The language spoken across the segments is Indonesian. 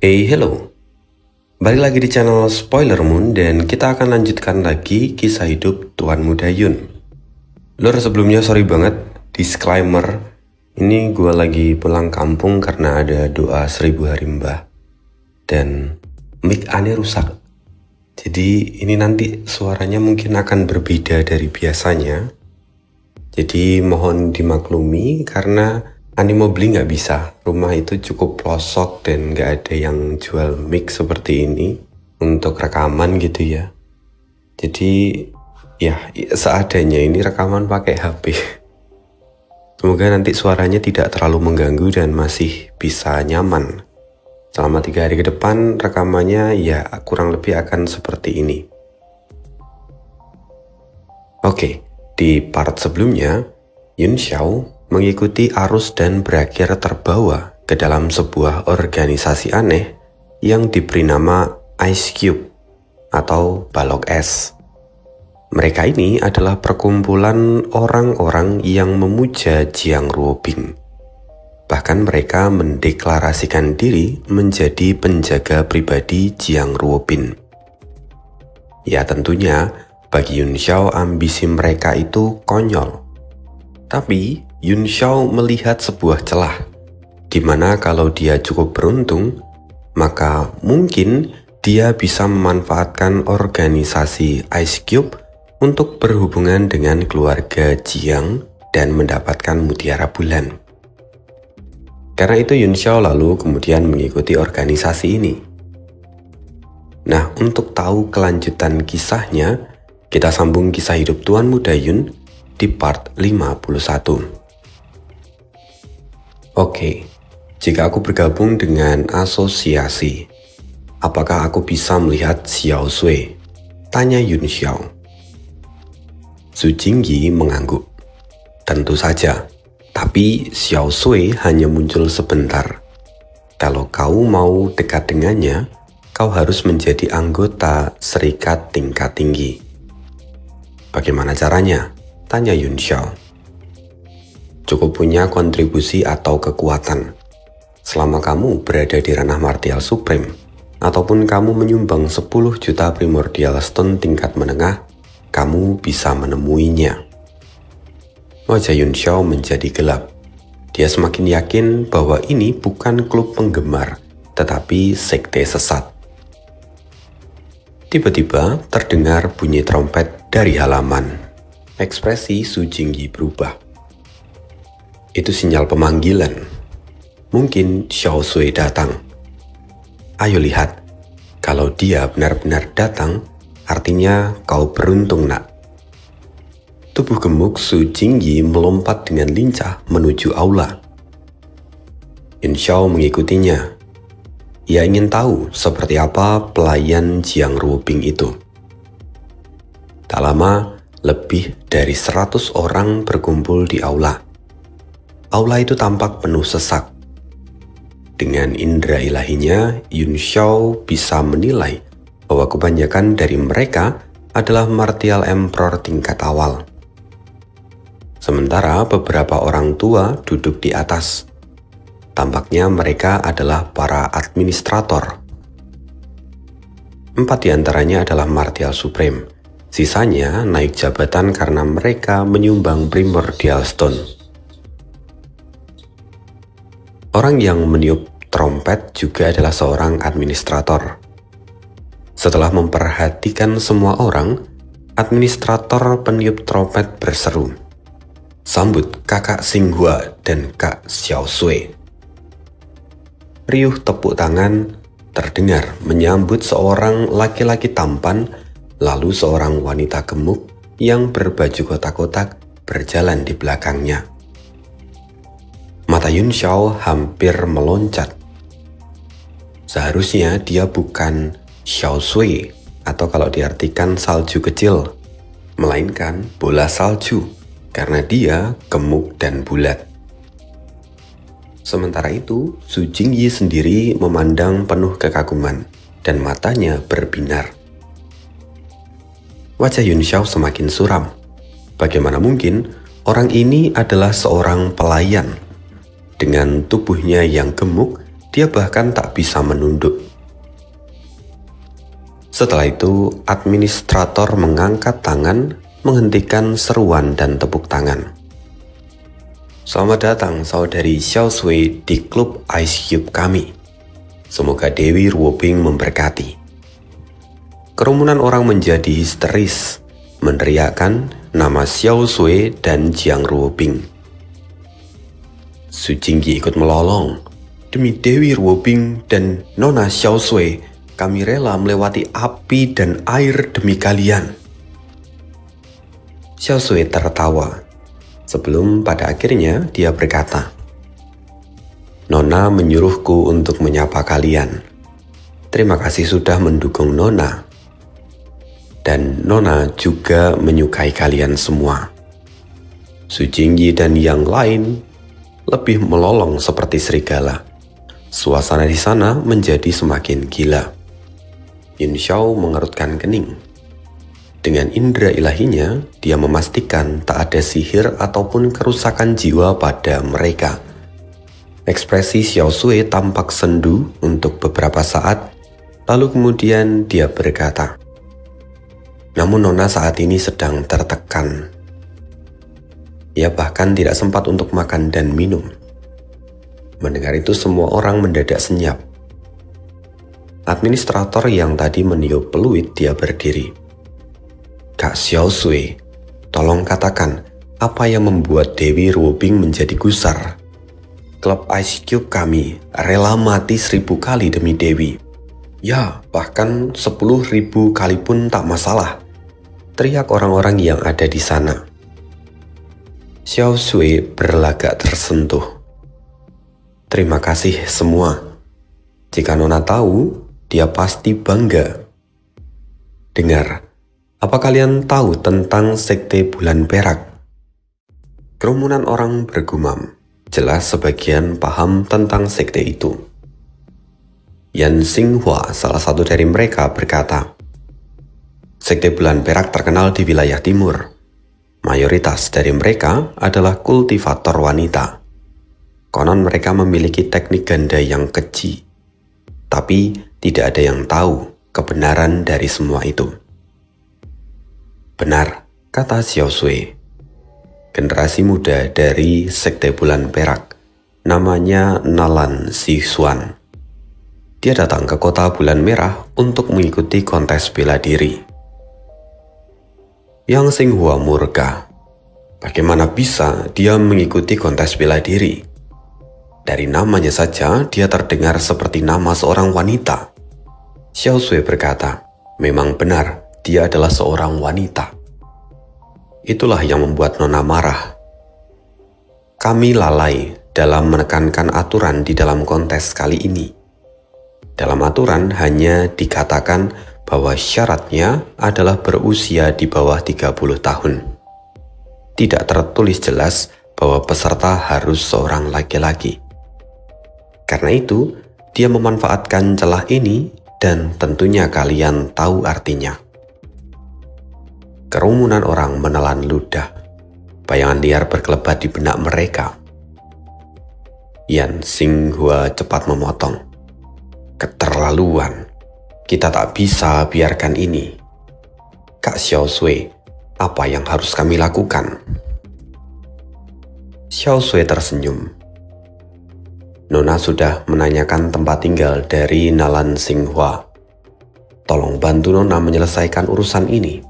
Hey, hello. Balik lagi di channel Spoiler Moon dan kita akan lanjutkan lagi kisah hidup Tuan Muda Yun. Lur, sebelumnya sorry banget, disclaimer. Ini gue lagi pulang kampung karena ada doa 1000 hari mbah. Dan mic aneh rusak. Jadi ini nanti suaranya mungkin akan berbeda dari biasanya. Jadi mohon dimaklumi karena Animo beli nggak bisa, rumah itu cukup pelosok dan nggak ada yang jual mic seperti ini untuk rekaman gitu ya. Jadi ya seadanya ini rekaman pakai HP. Semoga nanti suaranya tidak terlalu mengganggu dan masih bisa nyaman. Selama 3 hari ke depan rekamannya ya kurang lebih akan seperti ini. Oke, di part sebelumnya Yun Xiao mengikuti arus dan berakhir terbawa ke dalam sebuah organisasi aneh yang diberi nama Ice Cube atau balok es. Mereka ini adalah perkumpulan orang-orang yang memuja Jiang Ruobing. Bahkan mereka mendeklarasikan diri menjadi penjaga pribadi Jiang Ruobing. Ya tentunya bagi Yun Xiao ambisi mereka itu konyol. Tapi Yun Xiao melihat sebuah celah, di mana kalau dia cukup beruntung, maka mungkin dia bisa memanfaatkan organisasi Ice Cube untuk berhubungan dengan keluarga Jiang dan mendapatkan mutiara bulan. Karena itu Yun Xiao lalu kemudian mengikuti organisasi ini. Nah, untuk tahu kelanjutan kisahnya, kita sambung kisah hidup Tuan Muda Yun di part 51. Oke, jika aku bergabung dengan asosiasi, apakah aku bisa melihat Xiao Sui? Tanya Yun Xiao. Su Jingyi mengangguk. Tentu saja, tapi Xiao Sui hanya muncul sebentar. Kalau kau mau dekat dengannya, kau harus menjadi anggota serikat tingkat tinggi. Bagaimana caranya? Tanya Yun Xiao. Cukup punya kontribusi atau kekuatan. Selama kamu berada di ranah martial supreme, ataupun kamu menyumbang 10 juta primordial stone tingkat menengah, kamu bisa menemuinya. Wajah Yun Xiao menjadi gelap. Dia semakin yakin bahwa ini bukan klub penggemar, tetapi sekte sesat. Tiba-tiba terdengar bunyi trompet dari halaman. Ekspresi Su Jingyi berubah. Itu sinyal pemanggilan. Mungkin Xiao Sui datang. Ayo lihat, kalau dia benar-benar datang, artinya kau beruntung nak. Tubuh gemuk Su Jingyi melompat dengan lincah menuju aula. Yun Xiao mengikutinya. Ia ingin tahu seperti apa pelayan Jiang Ruobing itu. Tak lama, lebih dari 100 orang berkumpul di aula. Aula itu tampak penuh sesak. Dengan indera ilahinya, Yun Xiao bisa menilai bahwa kebanyakan dari mereka adalah martial emperor tingkat awal. Sementara beberapa orang tua duduk di atas. Tampaknya mereka adalah para administrator. 4 diantaranya adalah martial supreme. Sisanya naik jabatan karena mereka menyumbang primordial stone. Orang yang meniup trompet juga adalah seorang administrator. Setelah memperhatikan semua orang, administrator peniup trompet berseru, "Sambut kakak Xinghua dan kak Xiao Sui." Riuh tepuk tangan terdengar menyambut seorang laki-laki tampan, lalu seorang wanita gemuk yang berbaju kotak-kotak berjalan di belakangnya. Mata Yun Xiao hampir meloncat. Seharusnya dia bukan Xiao Sui atau kalau diartikan salju kecil, melainkan bola salju karena dia gemuk dan bulat. Sementara itu, Su Jingyi sendiri memandang penuh kekaguman dan matanya berbinar. Wajah Yun Xiao semakin suram. Bagaimana mungkin orang ini adalah seorang pelayan? Dengan tubuhnya yang gemuk, Dia bahkan tak bisa menunduk. Setelah itu, administrator mengangkat tangan, menghentikan seruan dan tepuk tangan. Selamat datang saudari Xiao Sui di klub Ice Cube kami. Semoga Dewi Ruobing memberkati. Kerumunan orang menjadi histeris, meneriakkan nama Xiao Sui dan Jiang Ruobing. Su Jingyi ikut melolong. Demi Dewi Ruobing dan Nona Xiao Sui, kami rela melewati api dan air demi kalian. Xiao Sui tertawa, sebelum pada akhirnya dia berkata, Nona menyuruhku untuk menyapa kalian. Terima kasih sudah mendukung Nona. Dan Nona juga menyukai kalian semua. Su Jingyi dan yang lain lebih melolong seperti serigala. Suasana di sana menjadi semakin gila. Yun Xiao mengerutkan kening. Dengan indera ilahinya, dia memastikan tak ada sihir ataupun kerusakan jiwa pada mereka. Ekspresi Xiao Sui tampak sendu untuk beberapa saat, lalu kemudian dia berkata, namun Nona saat ini sedang tertekan. Ia bahkan tidak sempat untuk makan dan minum. Mendengar itu semua orang mendadak senyap. Administrator yang tadi meniup peluit dia berdiri. Kak Xiao Sui, tolong katakan apa yang membuat Dewi Ruobing menjadi gusar. Klub Ice Cube kami rela mati 1000 kali demi Dewi. Ya, bahkan 10.000 kali pun tak masalah. Teriak orang-orang yang ada di sana. Xiao Sui berlagak tersentuh. Terima kasih semua. Jika Nona tahu, dia pasti bangga. Dengar, apa kalian tahu tentang sekte bulan perak? Kerumunan orang bergumam. Jelas sebagian paham tentang sekte itu. Yan Xinghua, salah satu dari mereka, berkata, sekte bulan perak terkenal di wilayah timur. Mayoritas dari mereka adalah kultivator wanita. Konon mereka memiliki teknik ganda yang keji. Tapi tidak ada yang tahu kebenaran dari semua itu. Benar, kata Xiao Sui. Generasi muda dari sekte bulan perak, namanya Nalan Xixuan. Dia datang ke kota bulan merah untuk mengikuti kontes bela diri. Yang Xinghua murka. Bagaimana bisa dia mengikuti kontes bela diri? Dari namanya saja, dia terdengar seperti nama seorang wanita. Xiao Sui berkata, memang benar, dia adalah seorang wanita. Itulah yang membuat Nona marah. Kami lalai dalam menekankan aturan di dalam kontes kali ini. Dalam aturan hanya dikatakan bahwa syaratnya adalah berusia di bawah 30 tahun. Tidak tertulis jelas bahwa peserta harus seorang laki-laki. Karena itu, dia memanfaatkan celah ini dan tentunya kalian tahu artinya. Kerumunan orang menelan ludah. Bayangan liar berkelebat di benak mereka. Yan Xinghua cepat memotong. Keterlaluan. Kita tak bisa biarkan ini. Kak Xiao Sui, apa yang harus kami lakukan? Xiao Sui tersenyum. Nona sudah menanyakan tempat tinggal dari Nalan Xinghua. Tolong bantu Nona menyelesaikan urusan ini.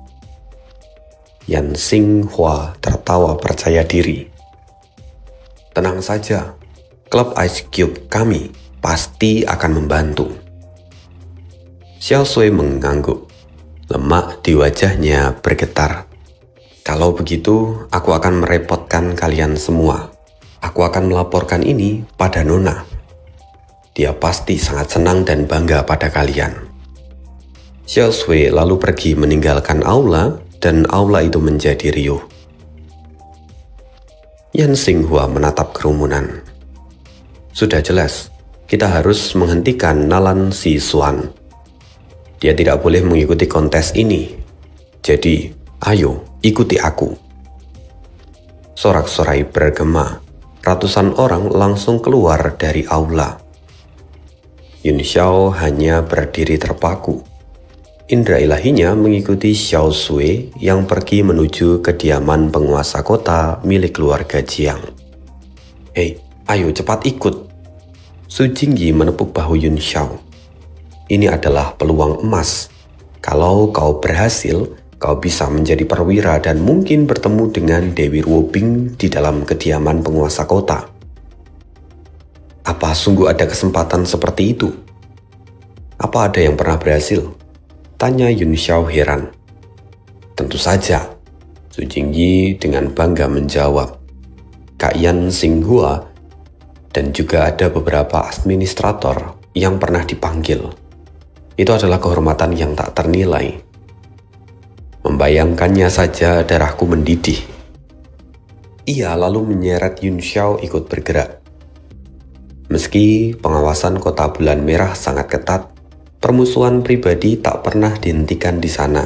Yan Xinghua tertawa percaya diri. Tenang saja, klub Ice Cube kami pasti akan membantu. Xiao Sui mengangguk. Lemak di wajahnya bergetar. Kalau begitu, aku akan merepotkan kalian semua. Aku akan melaporkan ini pada Nona. Dia pasti sangat senang dan bangga pada kalian. Xiao Sui lalu pergi meninggalkan aula dan aula itu menjadi riuh. Yan Xinghua menatap kerumunan. Sudah jelas, kita harus menghentikan Nalan Xixuan. Dia tidak boleh mengikuti kontes ini. Jadi, ayo ikuti aku. Sorak-sorai bergema. Ratusan orang langsung keluar dari aula. Yun Xiao hanya berdiri terpaku. Indra ilahinya mengikuti Xiao Sui yang pergi menuju kediaman penguasa kota milik keluarga Jiang. "Hei, ayo cepat ikut." Su Jingyi menepuk bahu Yun Xiao. "Ini adalah peluang emas. Kalau kau berhasil, kau bisa menjadi perwira dan mungkin bertemu dengan Dewi Ruobing di dalam kediaman penguasa kota." "Apa sungguh ada kesempatan seperti itu? Apa ada yang pernah berhasil?" tanya Yun Xiao heran. "Tentu saja," Su Jingyi dengan bangga menjawab. "Kak Yan Xinghua dan juga ada beberapa administrator yang pernah dipanggil. Itu adalah kehormatan yang tak ternilai. Membayangkannya saja darahku mendidih." Ia lalu menyeret Yun Xiao ikut bergerak. Meski pengawasan kota bulan merah sangat ketat, permusuhan pribadi tak pernah dihentikan di sana.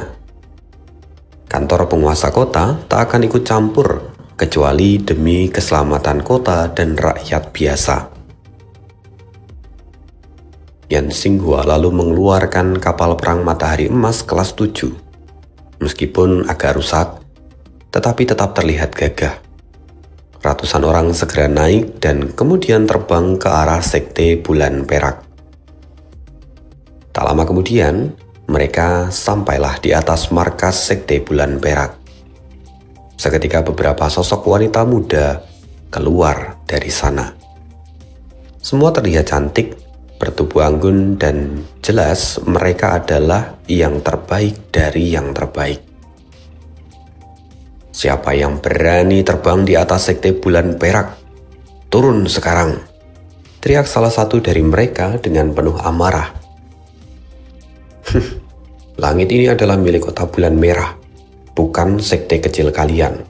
Kantor penguasa kota tak akan ikut campur kecuali demi keselamatan kota dan rakyat biasa. Yan Xinghua lalu mengeluarkan kapal perang Matahari Emas kelas 7. Meskipun agak rusak, tetapi tetap terlihat gagah. Ratusan orang segera naik dan kemudian terbang ke arah sekte bulan perak. Tak lama kemudian, mereka sampailah di atas markas sekte bulan perak. Seketika beberapa sosok wanita muda keluar dari sana. Semua terlihat cantik, bertubuh anggun, dan jelas mereka adalah yang terbaik dari yang terbaik. "Siapa yang berani terbang di atas sekte bulan perak? Turun sekarang!" teriak salah satu dari mereka dengan penuh amarah. "Langit ini adalah milik kota bulan merah, bukan sekte kecil kalian."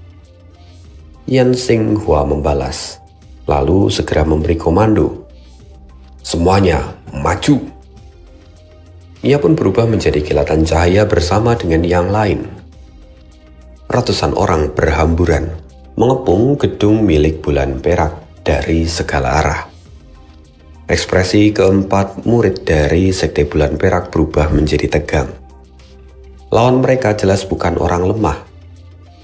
Yan Xinghua membalas, lalu segera memberi komando, "Semuanya maju!" Ia pun berubah menjadi kilatan cahaya bersama dengan yang lain. Ratusan orang berhamburan mengepung gedung milik bulan perak dari segala arah. Ekspresi keempat murid dari sekte bulan perak berubah menjadi tegang. Lawan mereka jelas bukan orang lemah.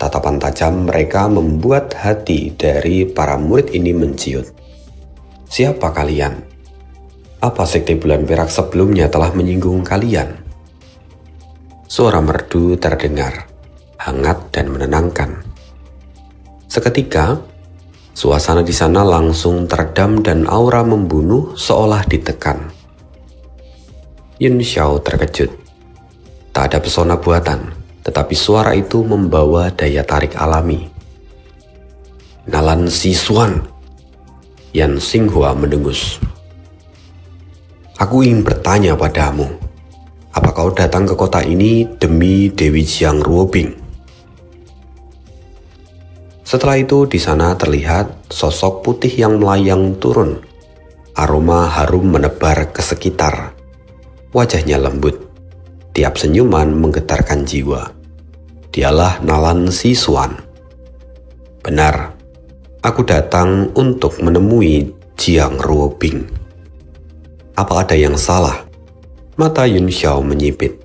Tatapan tajam mereka membuat hati dari para murid ini menciut. "Siapa kalian? Apa sekte bulan perak sebelumnya telah menyinggung kalian?" Suara merdu terdengar, hangat dan menenangkan. Seketika, suasana di sana langsung teredam dan aura membunuh seolah ditekan. Yun Xiao terkejut. Tak ada pesona buatan, tetapi suara itu membawa daya tarik alami. "Nalan Xisuan!" Yan Xinghua mendengus. "Aku ingin bertanya padamu, apa kau datang ke kota ini demi Dewi Jiang Ruobing?" Setelah itu di sana terlihat sosok putih yang melayang turun. Aroma harum menebar ke sekitar. Wajahnya lembut. Tiap senyuman menggetarkan jiwa. Dialah Nalan Xisuan. "Benar, aku datang untuk menemui Jiang Ruobing." "Apa ada yang salah?" Mata Yun Xiao menyipit.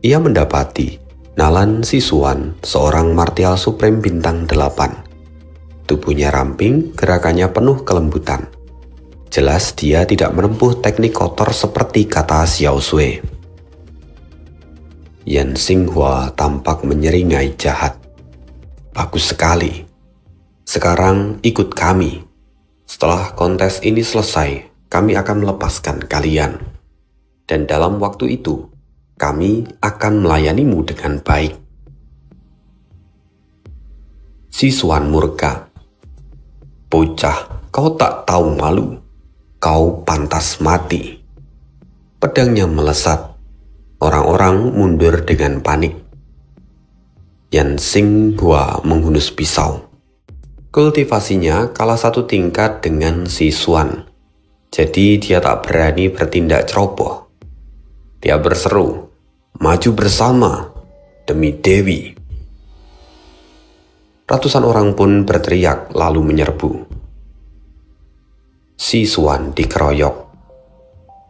Ia mendapati Nalan Xisuan, seorang martial supreme bintang 8. Tubuhnya ramping, gerakannya penuh kelembutan. Jelas dia tidak menempuh teknik kotor seperti kata Xiao Sui. Yan Xinghua tampak menyeringai jahat. "Bagus sekali. Sekarang ikut kami. Setelah kontes ini selesai, kami akan melepaskan kalian. Dan dalam waktu itu, kami akan melayanimu dengan baik." Xisuan murka. "Bocah, kau tak tahu malu. Kau pantas mati." Pedangnya melesat. Orang-orang mundur dengan panik. Yan Xinghua menghunus pisau. Kultivasinya kalah satu tingkat dengan Xisuan. Jadi dia tak berani bertindak ceroboh. Dia berseru, "Maju bersama, demi Dewi." Ratusan orang pun berteriak lalu menyerbu. Xisuan dikeroyok.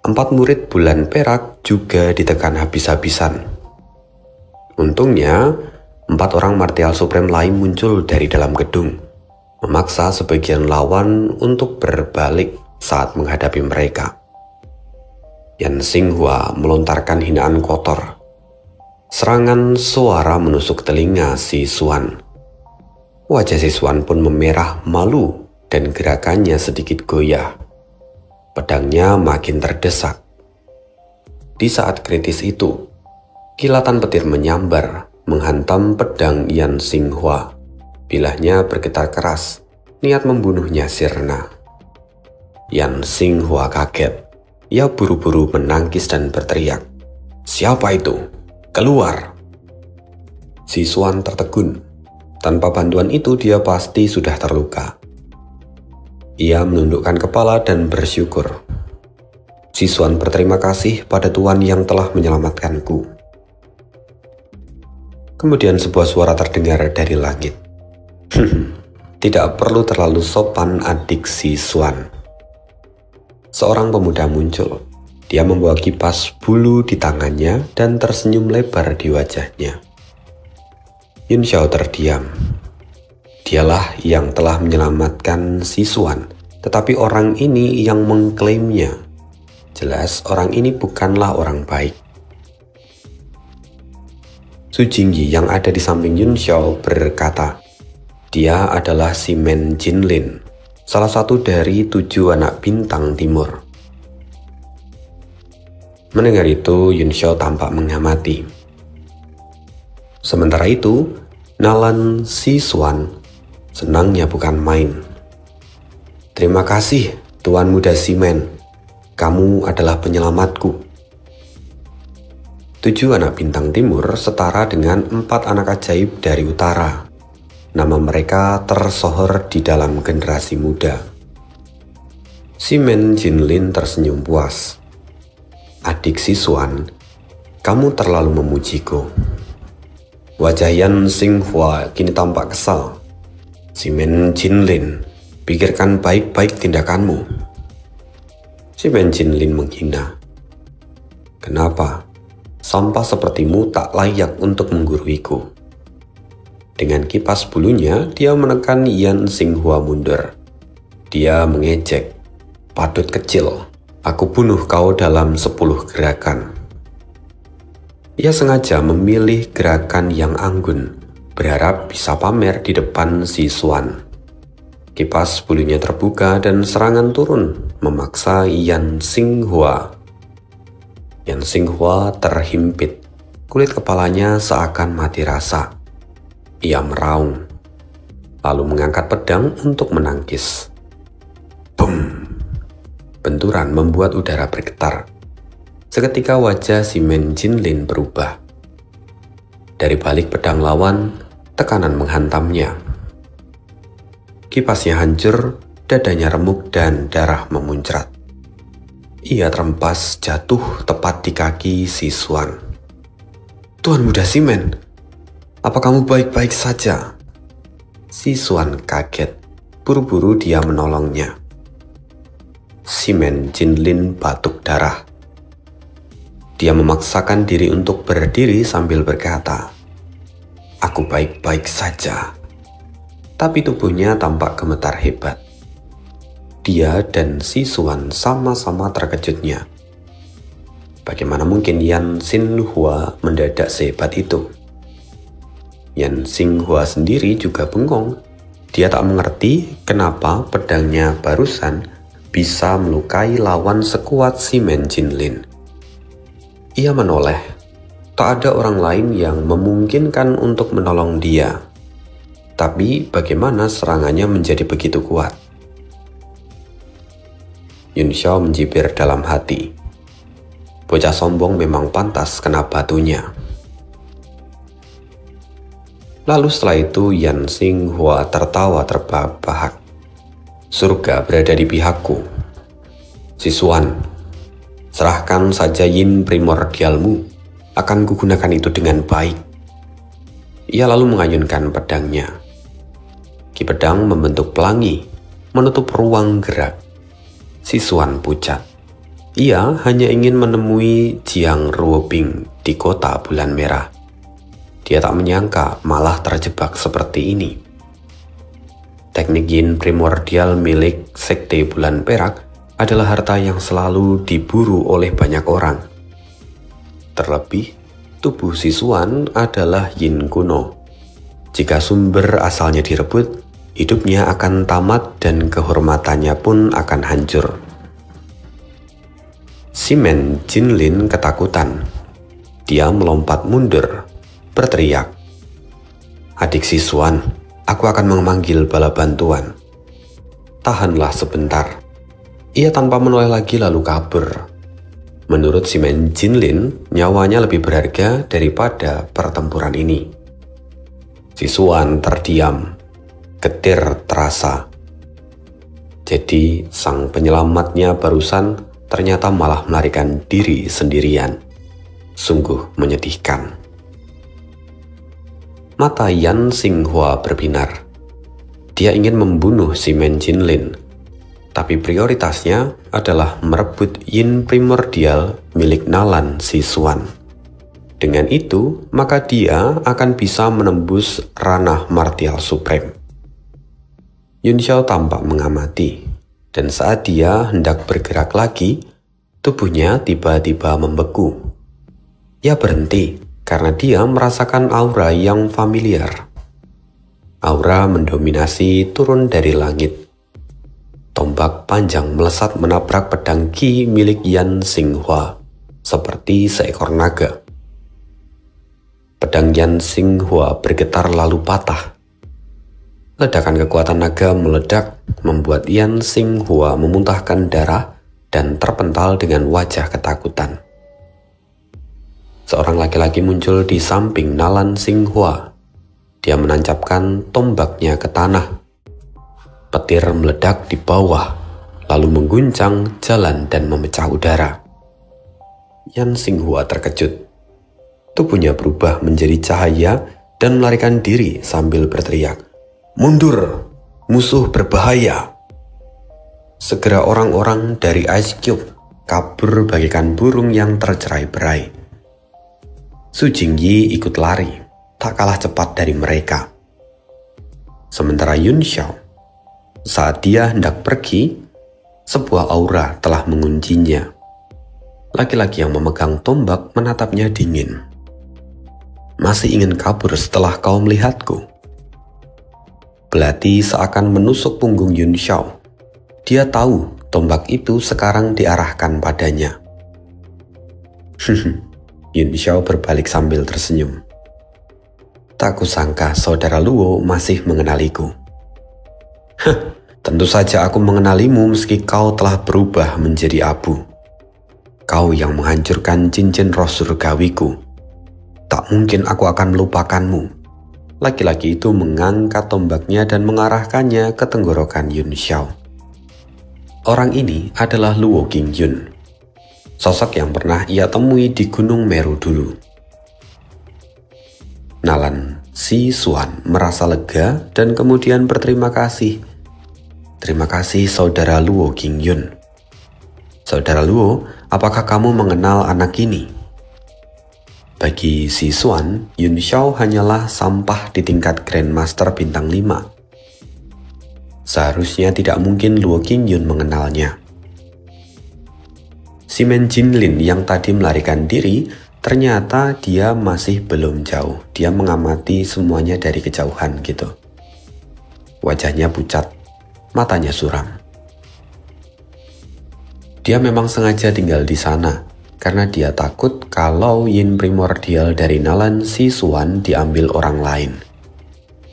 4 murid bulan perak juga ditekan habis-habisan. Untungnya, 4 orang martial supreme lain muncul dari dalam gedung, memaksa sebagian lawan untuk berbalik saat menghadapi mereka. Yan Xinghua melontarkan hinaan kotor. Serangan suara menusuk telinga si Xuan. Wajah si Xuan pun memerah malu dan gerakannya sedikit goyah. Pedangnya makin terdesak. Di saat kritis itu, kilatan petir menyambar menghantam pedang Yan Xinghua. Bilahnya bergetar keras, niat membunuhnya sirna. Yan Xinghua kaget. Ia buru-buru menangkis dan berteriak, "Siapa itu? Keluar!" Si Xuan tertegun. Tanpa bantuan itu dia pasti sudah terluka. Ia menundukkan kepala dan bersyukur. Si Xuan berterima kasih pada Tuan yang telah menyelamatkanku. Kemudian sebuah suara terdengar dari langit. Tidak perlu terlalu sopan, adik si Xuan. Seorang pemuda muncul. Dia membawa kipas bulu di tangannya dan tersenyum lebar di wajahnya. Yun Xiao terdiam. Dialah yang telah menyelamatkan si Xuan, tetapi orang ini yang mengklaimnya. Jelas orang ini bukanlah orang baik. Su Jingyi yang ada di samping Yun Xiao berkata, dia adalah si Men Jinlin, salah satu dari 7 anak bintang timur. Mendengar itu, Yun Xiao tampak mengamati. Sementara itu, Nalan si Xuan senangnya bukan main. "Terima kasih, Tuan Muda Simen. Kamu adalah penyelamatku." 7 anak bintang timur setara dengan 4 anak ajaib dari utara. Nama mereka tersohor di dalam generasi muda. Si Men Jinlin tersenyum puas. "Adik si Xuan, kamu terlalu memujiku." Wajah Yan Xinghua kini tampak kesal. "Si Men Jinlin, pikirkan baik-baik tindakanmu." Si Men Jinlin menghina. "Kenapa? Sampah sepertimu tak layak untuk mengguruiku." Dengan kipas bulunya, dia menekan Yan Xinghua mundur. Dia mengejek, "Padut kecil, aku bunuh kau dalam 10 gerakan." Ia sengaja memilih gerakan yang anggun, berharap bisa pamer di depan si Xuan. Kipas bulunya terbuka dan serangan turun, memaksa Yan Xinghua. Yan Xinghua terhimpit, kulit kepalanya seakan mati rasa. Ia meraung, lalu mengangkat pedang untuk menangkis. Bum! Benturan membuat udara bergetar. Seketika wajah si Men Jinlin berubah. Dari balik pedang lawan, tekanan menghantamnya. Kipasnya hancur, dadanya remuk dan darah memuncrat. Ia terempas jatuh tepat di kaki si Xuan. "Tuan Muda Simen, apa kamu baik-baik saja?" Si Xuan kaget, buru-buru dia menolongnya. Si Men Jinlin batuk darah. Dia memaksakan diri untuk berdiri sambil berkata, "Aku baik-baik saja." Tapi tubuhnya tampak gemetar hebat. Dia dan si Xuan sama-sama terkejutnya. Bagaimana mungkin Yan Xinghua mendadak sehebat itu? Yan Xinghua sendiri juga bengong. Dia tak mengerti kenapa pedangnya barusan bisa melukai lawan sekuat si Men Jinlin. Ia menoleh. Tak ada orang lain yang memungkinkan untuk menolong dia. Tapi bagaimana serangannya menjadi begitu kuat? Yun Xiao menjibir dalam hati. Bocah sombong memang pantas kena batunya. Lalu setelah itu Yan Xinghua tertawa terbahak-bahak. "Surga berada di pihakku. Si Xuan, serahkan saja yin primordialmu, akan kugunakan itu dengan baik." Ia lalu mengayunkan pedangnya. Ki pedang membentuk pelangi, menutup ruang gerak. Si Xuan pucat. Ia hanya ingin menemui Jiang Ruobing di kota bulan merah. Dia tak menyangka malah terjebak seperti ini. Teknik yin primordial milik Sekte Bulan Perak adalah harta yang selalu diburu oleh banyak orang. Terlebih, tubuh Sisuan adalah yin kuno. Jika sumber asalnya direbut, hidupnya akan tamat dan kehormatannya pun akan hancur. Simen Jinlin ketakutan. Dia melompat mundur, berteriak, "Adik Sisuan, aku akan memanggil bala bantuan." Tahanlah sebentar. Ia tanpa menoleh lagi lalu kabur. Menurut Simen Jinlin, nyawanya lebih berharga daripada pertempuran ini. Sisuan terdiam. Getir terasa. Jadi sang penyelamatnya barusan ternyata malah melarikan diri sendirian. Sungguh menyedihkan. Mata Yan Xinghua berbinar. Dia ingin membunuh Simen Jinlin, tapi prioritasnya adalah merebut yin primordial milik Nalan Sisuan. Dengan itu, maka dia akan bisa menembus ranah martial supreme. Yun Xiao tampak mengamati. Dan saat dia hendak bergerak lagi, tubuhnya tiba-tiba membeku. Ia berhenti karena dia merasakan aura yang familiar. Aura mendominasi turun dari langit. Tombak panjang melesat menabrak pedang Qi milik Yan Xinghua, seperti seekor naga. Pedang Yan Xinghua bergetar lalu patah. Ledakan kekuatan naga meledak, membuat Yan Xinghua memuntahkan darah dan terpental dengan wajah ketakutan. Seorang laki-laki muncul di samping Nalan Xinghua. Dia menancapkan tombaknya ke tanah. Petir meledak di bawah, lalu mengguncang jalan dan memecah udara. Yan Xinghua terkejut. Tubuhnya berubah menjadi cahaya dan melarikan diri sambil berteriak, "Mundur! Musuh berbahaya!" Segera orang-orang dari Ice Cube kabur bagaikan burung yang tercerai-berai. Su Jingyi ikut lari, tak kalah cepat dari mereka. Sementara Yun Xiao, saat dia hendak pergi, sebuah aura telah menguncinya. Laki-laki yang memegang tombak menatapnya dingin. "Masih ingin kabur setelah kau melihatku?" Belati seakan menusuk punggung Yun Xiao. Dia tahu tombak itu sekarang diarahkan padanya. Yun Xiao berbalik sambil tersenyum. "Tak kusangka saudara Luo masih mengenaliku." "Tentu saja aku mengenalimu meski kau telah berubah menjadi abu. Kau yang menghancurkan cincin roh surgawiku. Tak mungkin aku akan melupakanmu." Laki-laki itu mengangkat tombaknya dan mengarahkannya ke tenggorokan Yun Xiao. Orang ini adalah Luo Qingyun, sosok yang pernah ia temui di Gunung Meru dulu. Nalan Sisuan merasa lega dan kemudian berterima kasih. "Terima kasih saudara Luo Qingyun." "Saudara Luo, apakah kamu mengenal anak ini?" Bagi Sisuan, Yun Xiao hanyalah sampah di tingkat Grandmaster bintang 5. Seharusnya tidak mungkin Luo Qingyun mengenalnya. Simen Jinlin yang tadi melarikan diri, ternyata dia masih belum jauh. Dia mengamati semuanya dari kejauhan gitu. Wajahnya pucat, matanya suram. Dia memang sengaja tinggal di sana, karena dia takut kalau yin primordial dari Nalan Sisuan diambil orang lain.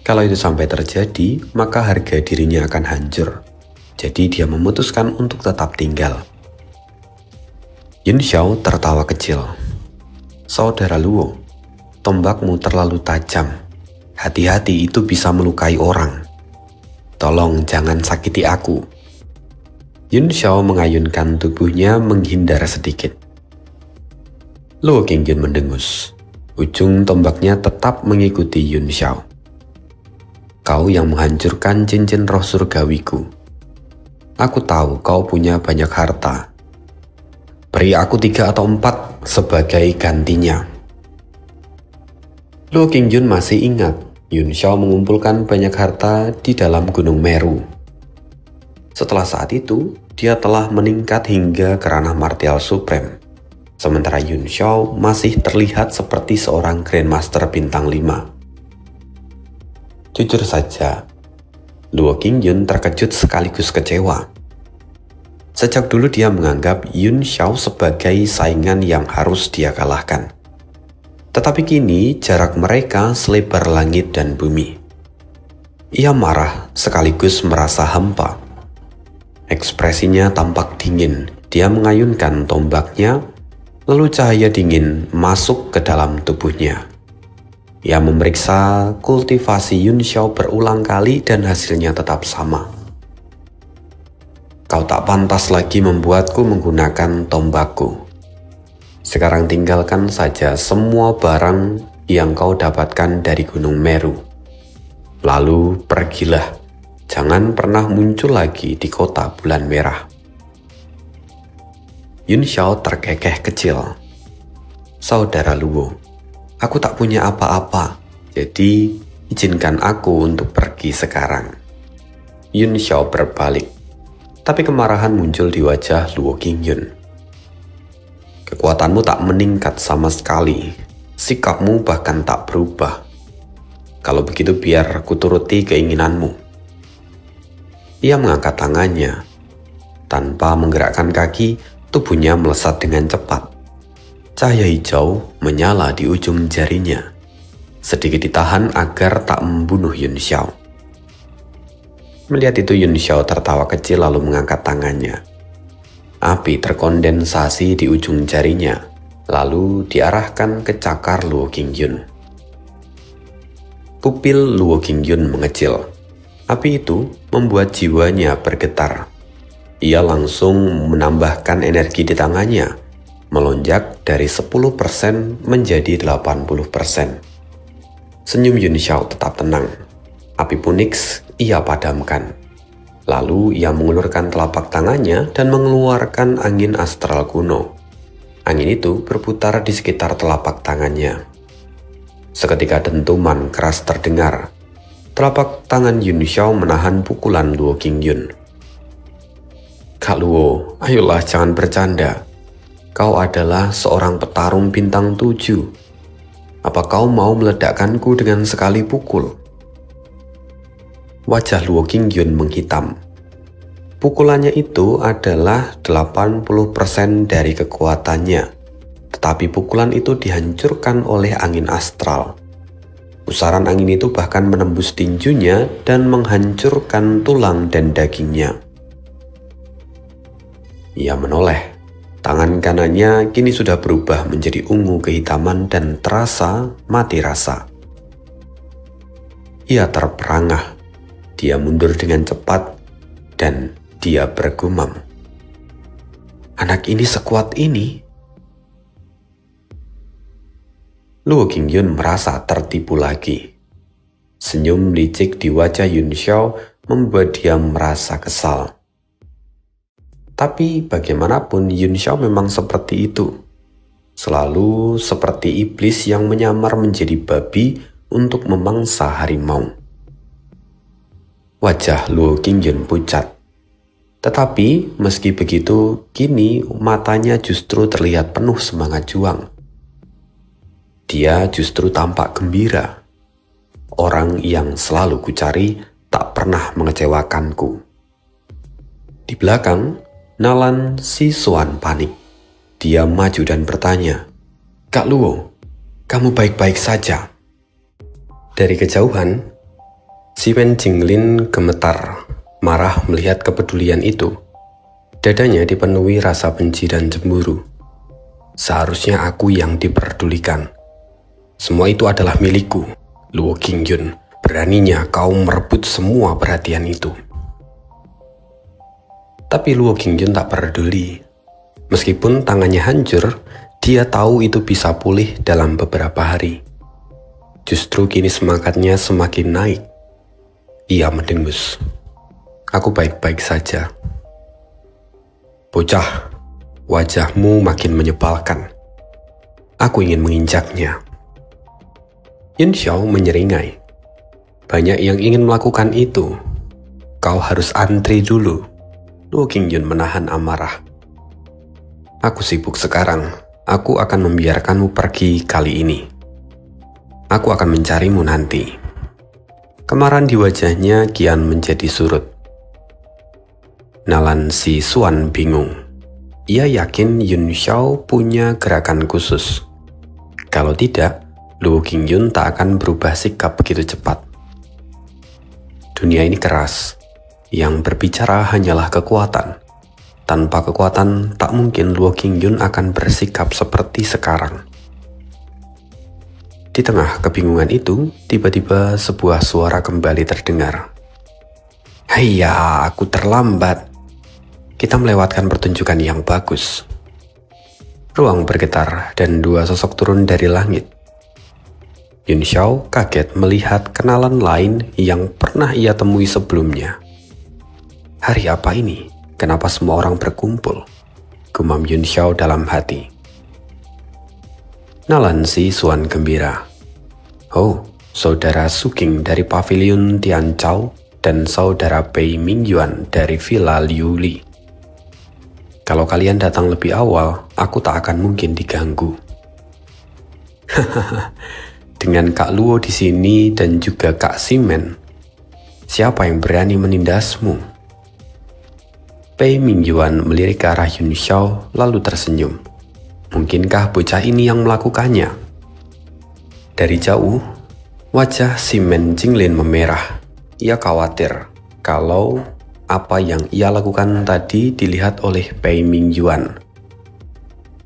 Kalau itu sampai terjadi, maka harga dirinya akan hancur. Jadi dia memutuskan untuk tetap tinggal. Yun Xiao tertawa kecil. "Saudara Luo, tombakmu terlalu tajam. Hati-hati, itu bisa melukai orang. Tolong jangan sakiti aku." Yun Xiao mengayunkan tubuhnya menghindar sedikit. Luo Qingyun mendengus. Ujung tombaknya tetap mengikuti Yun Xiao. "Kau yang menghancurkan cincin roh surgawiku. Aku tahu kau punya banyak harta. Beri aku 3 atau 4 sebagai gantinya. Luo Qingyun masih ingat Yun Xiao mengumpulkan banyak harta di dalam Gunung Meru. Setelah saat itu, dia telah meningkat hingga ke ranah martial supreme. Sementara Yun Xiao masih terlihat seperti seorang Grandmaster bintang 5. Jujur saja, Luo Qingyun terkejut sekaligus kecewa. Sejak dulu dia menganggap Yun Xiao sebagai saingan yang harus dia kalahkan. Tetapi kini jarak mereka selebar langit dan bumi. Ia marah sekaligus merasa hampa. Ekspresinya tampak dingin. Dia mengayunkan tombaknya, lalu cahaya dingin masuk ke dalam tubuhnya. Ia memeriksa kultivasi Yun Xiao berulang kali dan hasilnya tetap sama. Kau tak pantas lagi membuatku menggunakan tombakku. Sekarang tinggalkan saja semua barang yang kau dapatkan dari Gunung Meru. Lalu pergilah, jangan pernah muncul lagi di kota bulan merah. Yun Xiao terkekeh kecil. Saudara Luo, aku tak punya apa-apa, jadi izinkan aku untuk pergi sekarang. Yun Xiao berbalik, tapi kemarahan muncul di wajah Luo Qingyun. Kekuatanmu tak meningkat sama sekali, sikapmu bahkan tak berubah. Kalau begitu biar aku turuti keinginanmu. Ia mengangkat tangannya. Tanpa menggerakkan kaki, tubuhnya melesat dengan cepat. Cahaya hijau menyala di ujung jarinya. Sedikit ditahan agar tak membunuh Yun Xiao. Melihat itu Yun Xiao tertawa kecil lalu mengangkat tangannya. Api terkondensasi di ujung jarinya, lalu diarahkan ke cakar Luo Qingyun. Pupil Luo Qingyun mengecil. Api itu membuat jiwanya bergetar. Ia langsung menambahkan energi di tangannya, melonjak dari 10% menjadi 80%. Senyum Yun Xiao tetap tenang. Api Punix ia padamkan. Lalu ia mengulurkan telapak tangannya dan mengeluarkan angin astral kuno. Angin itu berputar di sekitar telapak tangannya. Seketika dentuman keras terdengar. Telapak tangan Yun Xiao menahan pukulan Luo Qingyun. Kak Luo, ayolah jangan bercanda. Kau adalah seorang petarung bintang 7. Apa kau mau meledakkanku dengan sekali pukul? Wajah Luo Qingyun menghitam. Pukulannya itu adalah 80% dari kekuatannya, tetapi pukulan itu dihancurkan oleh angin astral. Pusaran angin itu bahkan menembus tinjunya dan menghancurkan tulang dan dagingnya. Ia menoleh. Tangan kanannya kini sudah berubah menjadi ungu kehitaman dan terasa mati rasa. Ia terperangah. Dia mundur dengan cepat dan dia bergumam. Anak ini sekuat ini. Luo Qingyun merasa tertipu lagi. Senyum licik di wajah Yun Xiao membuat dia merasa kesal. Tapi bagaimanapun Yun Xiao memang seperti itu. Selalu seperti iblis yang menyamar menjadi babi untuk memangsa harimau. Wajah Luo Qingyun pucat. Tetapi meski begitu, kini matanya justru terlihat penuh semangat juang. Dia justru tampak gembira. Orang yang selalu kucari tak pernah mengecewakanku. Di belakang, Nalan Sisuan panik. Dia maju dan bertanya, Kak Luo, kamu baik-baik saja? Dari kejauhan, Si Wen Jinglin gemetar, marah melihat kepedulian itu. Dadanya dipenuhi rasa benci dan cemburu. Seharusnya aku yang diperdulikan. Semua itu adalah milikku. Luo Qingyun, beraninya kau merebut semua perhatian itu. Tapi Luo Qingyun tak peduli. Meskipun tangannya hancur, dia tahu itu bisa pulih dalam beberapa hari. Justru kini semangatnya semakin naik. Ia mendengus. Aku baik-baik saja. Bocah, Wajahmu makin menyebalkan. Aku ingin menginjaknya. Yun Xiao menyeringai. Banyak yang ingin melakukan itu. Kau harus antri dulu. Luo Qingyun menahan amarah. Aku sibuk sekarang. Aku akan membiarkanmu pergi kali ini. Aku akan mencarimu nanti. Kemarahan di wajahnya kian menjadi surut. Nalan Si Xuan bingung. Ia yakin Yun Xiao punya gerakan khusus. Kalau tidak, Luo Qingyun tak akan berubah sikap begitu cepat. Dunia ini keras. Yang berbicara hanyalah kekuatan. Tanpa kekuatan, tak mungkin Luo Qingyun akan bersikap seperti sekarang. Di tengah kebingungan itu, tiba-tiba sebuah suara kembali terdengar. Haiya, aku terlambat. Kita melewatkan pertunjukan yang bagus. Ruang bergetar dan dua sosok turun dari langit. Yun Xiao kaget melihat kenalan lain yang pernah ia temui sebelumnya. Hari apa ini? Kenapa semua orang berkumpul? Gumam Yun Xiao dalam hati. Nalan Si Xuan gembira. Oh, saudara Suking dari Pavilion Tianzhou dan saudara Pei Mingyuan dari Villa Liu Li. Kalau kalian datang lebih awal, aku tak akan mungkin diganggu. Dengan Kak Luo di sini dan juga Kak Simen, siapa yang berani menindasmu? Pei Mingyuan melirik ke arah Yun Xiao lalu tersenyum. Mungkinkah bocah ini yang melakukannya? Dari jauh, wajah Simen Jinglin memerah. Ia khawatir kalau apa yang ia lakukan tadi dilihat oleh Pei Mingyuan.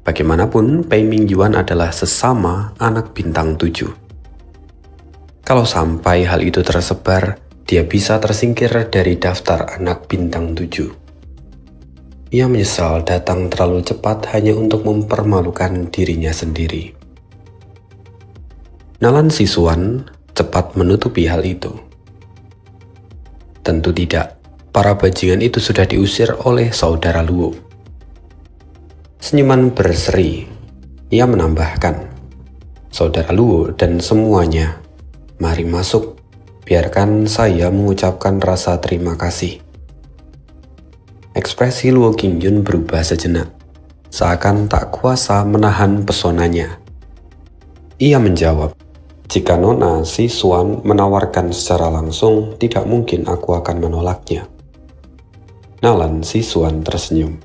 Bagaimanapun, Pei Mingyuan adalah sesama anak bintang 7. Kalau sampai hal itu tersebar, dia bisa tersingkir dari daftar anak bintang 7. Ia menyesal datang terlalu cepat hanya untuk mempermalukan dirinya sendiri. Nalan Si Xuan cepat menutupi hal itu. Tentu tidak, para bajingan itu sudah diusir oleh saudara Luo. Senyuman berseri, ia menambahkan, saudara Luo dan semuanya, mari masuk, biarkan saya mengucapkan rasa terima kasih. Ekspresi Luo Qingyun berubah sejenak, seakan tak kuasa menahan pesonanya. Ia menjawab, jika Nona Si Xuan menawarkan secara langsung, tidak mungkin aku akan menolaknya. Nalan Si Xuan tersenyum.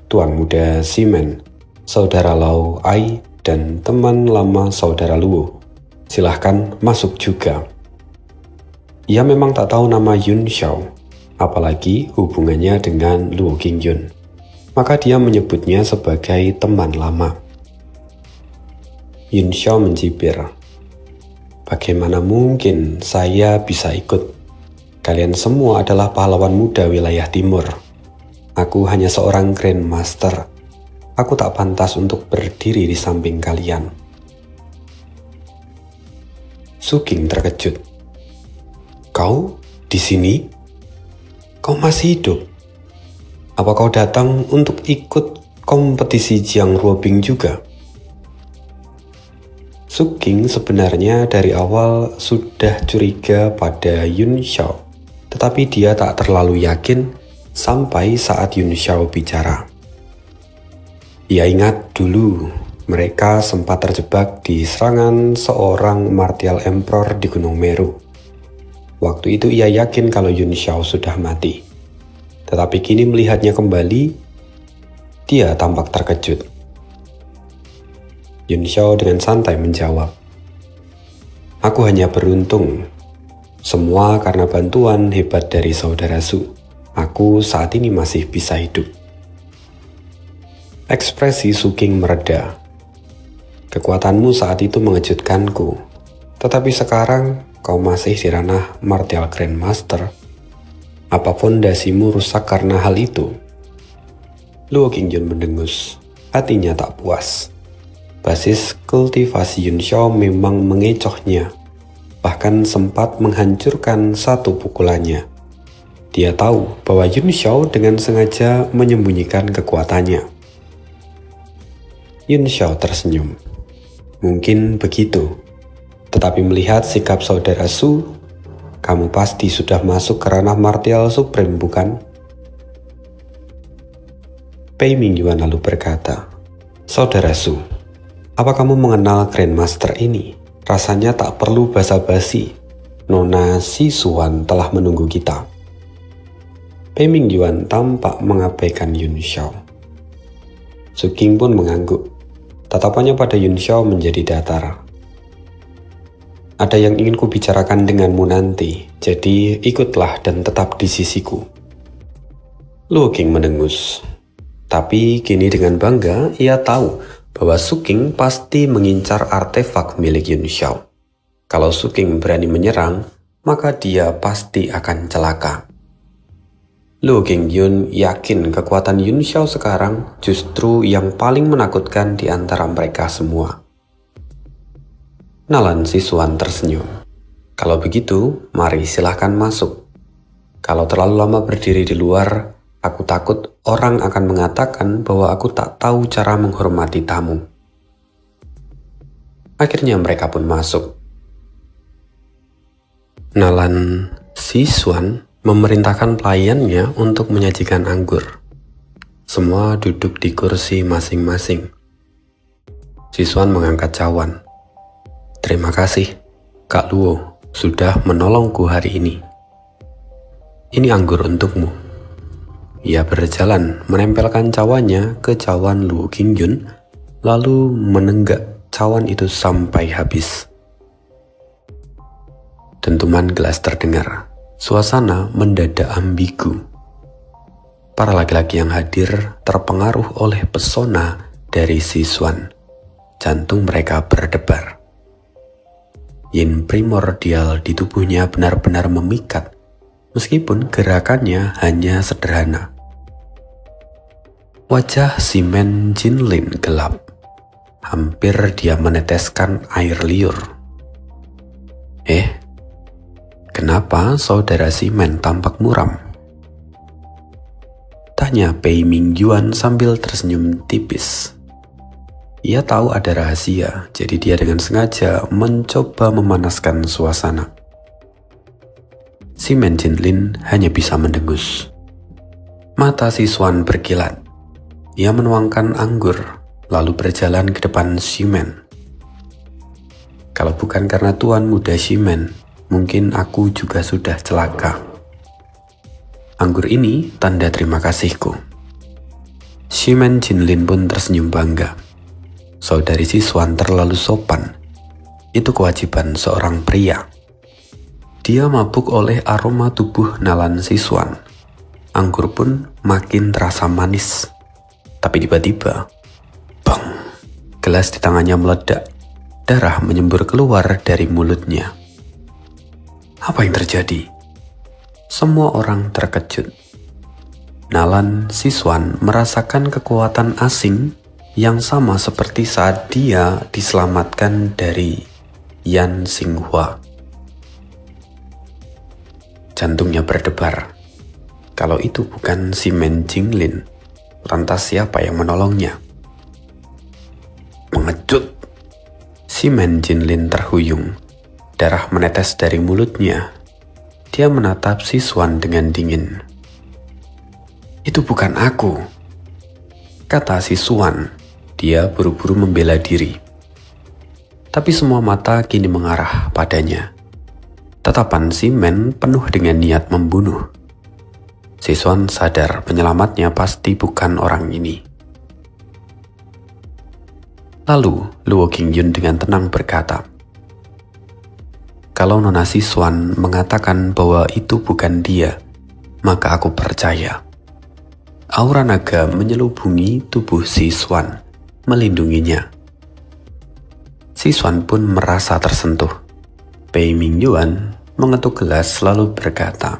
Tuan muda Simen, saudara Lau Ai, dan teman lama saudara Luo, silahkan masuk juga. Ia memang tak tahu nama Yun Xiao, apalagi hubungannya dengan Luo Qingyun. Maka dia menyebutnya sebagai teman lama. Yun Xiao mencibir. Bagaimana mungkin saya bisa ikut? Kalian semua adalah pahlawan muda wilayah timur. Aku hanya seorang Grandmaster. Aku tak pantas untuk berdiri di samping kalian. Suking terkejut. Kau di sini? Kau masih hidup? Apa kau datang untuk ikut kompetisi Jiang Ruobing juga? Suking sebenarnya dari awal sudah curiga pada Yun Xiao, tetapi dia tak terlalu yakin sampai saat Yun Xiao bicara. Ia ingat dulu mereka sempat terjebak di serangan seorang Martial Emperor di Gunung Meru. Waktu itu ia yakin kalau Yun Xiao sudah mati. Tetapi kini melihatnya kembali, dia tampak terkejut. Yun Xiao dengan santai menjawab, aku hanya beruntung. Semua karena bantuan hebat dari saudara Su. Aku saat ini masih bisa hidup. Ekspresi Suking mereda. Kekuatanmu saat itu mengejutkanku. Tetapi sekarang kau masih di ranah Martial Grandmaster. Apa fondasimu rusak karena hal itu? Luo Qingyun mendengus. Hatinya tak puas. Basis kultivasi Yun Xiao memang mengecohnya. Bahkan sempat menghancurkan satu pukulannya. Dia tahu bahwa Yun Xiao dengan sengaja menyembunyikan kekuatannya. Yun Xiao tersenyum. Mungkin begitu. Tetapi melihat sikap saudara Su, kamu pasti sudah masuk ke ranah martial supreme, bukan? Pei Mingyuan lalu berkata, Saudara Su, apa kamu mengenal Grandmaster ini? Rasanya tak perlu basa-basi. Nona Sichuan telah menunggu kita. Pei Mingyuan tampak mengabaikan Yun Xiao. Su King pun mengangguk. Tatapannya pada Yun Xiao menjadi datar. Ada yang ingin kubicarakan denganmu nanti, jadi ikutlah dan tetap di sisiku. Luo King mendengus. Tapi kini dengan bangga ia tahu bahwa Su King pasti mengincar artefak milik Yun Xiao. Kalau Su King berani menyerang, maka dia pasti akan celaka. Luo Qingyun yakin kekuatan Yun Xiao sekarang justru yang paling menakutkan di antara mereka semua. Nalan Sichuan tersenyum. Kalau begitu, mari silahkan masuk. Kalau terlalu lama berdiri di luar, aku takut orang akan mengatakan bahwa aku tak tahu cara menghormati tamu. Akhirnya mereka pun masuk. Nalan Sichuan memerintahkan pelayannya untuk menyajikan anggur. Semua duduk di kursi masing-masing. Sichuan mengangkat cawan. Terima kasih, Kak Luo, sudah menolongku hari ini. Ini anggur untukmu. Ia berjalan menempelkan cawannya ke cawan Luo Qingyun, lalu menenggak cawan itu sampai habis. Dentuman gelas terdengar. Suasana mendadak ambigu. Para laki-laki yang hadir terpengaruh oleh pesona dari Sichuan. Jantung mereka berdebar. Yin primordial di tubuhnya benar-benar memikat, meskipun gerakannya hanya sederhana. Wajah Simen Jinlin gelap. Hampir dia meneteskan air liur. Kenapa saudara Simen tampak muram? Tanya Pei Mingyuan sambil tersenyum tipis. Ia tahu ada rahasia, jadi dia dengan sengaja mencoba memanaskan suasana. Simen Jinlin hanya bisa mendengus. Mata Sichuan berkilat. Ia menuangkan anggur, lalu berjalan ke depan Simen. Kalau bukan karena tuan muda Simen, mungkin aku juga sudah celaka. Anggur ini tanda terima kasihku. Simen Jinlin pun tersenyum bangga. Saudari Sichuan terlalu sopan. Itu kewajiban seorang pria. Dia mabuk oleh aroma tubuh Nalan Sichuan. Anggur pun makin terasa manis. Tapi tiba-tiba, bang! Gelas di tangannya meledak. Darah menyembur keluar dari mulutnya. Apa yang terjadi? Semua orang terkejut. Nalan Sichuan merasakan kekuatan asing yang sama seperti saat dia diselamatkan dari Yan Xinghua. Jantungnya berdebar. Kalau itu bukan Simen Jinlin, lantas siapa yang menolongnya? Pengecut! Simen Jinlin terhuyung. Darah menetes dari mulutnya. Dia menatap Sichuan dengan dingin. Itu bukan aku, kata Sichuan. Dia buru-buru membela diri. Tapi semua mata kini mengarah padanya. Tatapan Simen penuh dengan niat membunuh. Sichuan sadar penyelamatnya pasti bukan orang ini. Lalu Luo Qingyun dengan tenang berkata, kalau Nona Sichuan mengatakan bahwa itu bukan dia, maka aku percaya. Aura naga menyelubungi tubuh Sichuan, melindunginya. Sichuan pun merasa tersentuh. Pei Mingyuan mengetuk gelas lalu berkata,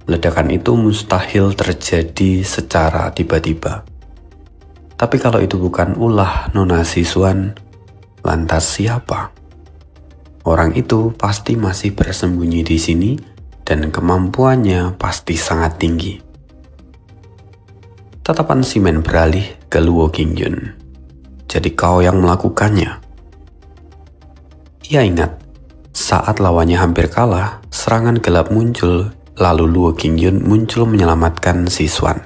ledakan itu mustahil terjadi secara tiba-tiba. Tapi kalau itu bukan ulah Nona Sichuan, lantas siapa? Orang itu pasti masih bersembunyi di sini dan kemampuannya pasti sangat tinggi. Tatapan Simen beralih ke Luo Qingyun. jadi kau yang melakukannya. Ia ingat, saat lawannya hampir kalah, serangan gelap muncul, lalu Luo Qingyun muncul menyelamatkan Sichuan.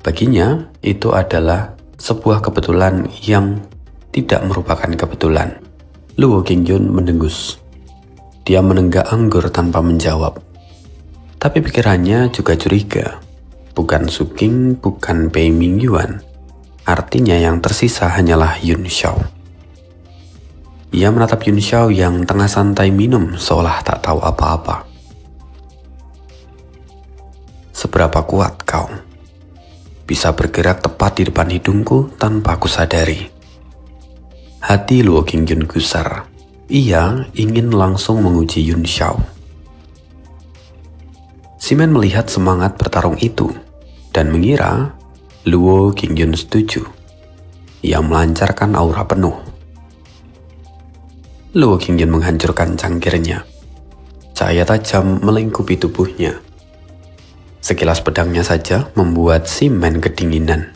Baginya, itu adalah sebuah kebetulan yang tidak merupakan kebetulan. Luo Qingyun mendengus. Dia menenggak anggur tanpa menjawab. Tapi pikirannya juga curiga. Bukan Su King, bukan Pei Mingyuan. Artinya yang tersisa hanyalah Yun Xiao. Ia menatap Yun Xiao yang tengah santai minum seolah tak tahu apa-apa. Seberapa kuat kau? Bisa bergerak tepat di depan hidungku tanpa aku sadari. Hati Luo Qingyun gusar. Ia ingin langsung menguji Yun Xiao. Simen melihat semangat bertarung itu dan mengira Luo Qingyun setuju. Ia melancarkan aura penuh. Luo Qingyun menghancurkan cangkirnya. Cahaya tajam melingkupi tubuhnya. Sekilas pedangnya saja membuat Simen kedinginan.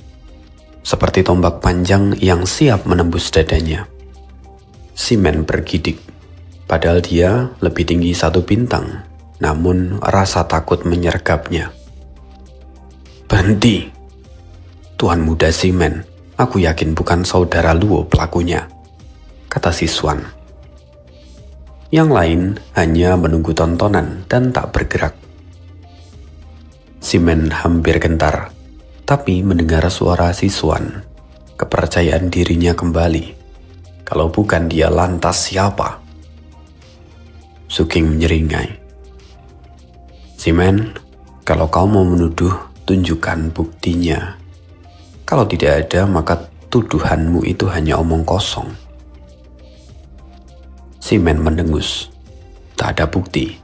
Seperti tombak panjang yang siap menembus dadanya. Simen bergidik. Padahal dia lebih tinggi 1 bintang. Namun rasa takut menyergapnya. Berhenti. Tuan muda Simen, aku yakin bukan saudara Luo pelakunya, kata Sichuan. Yang lain hanya menunggu tontonan dan tak bergerak. Simen hampir gentar, tapi mendengar suara Sichuan. Kepercayaan dirinya kembali. Kalau bukan dia lantas siapa? Su King menyeringai. Simen, kalau kau mau menuduh, tunjukkan buktinya. Kalau tidak ada, maka tuduhanmu itu hanya omong kosong. Simen mendengus. Tak ada bukti,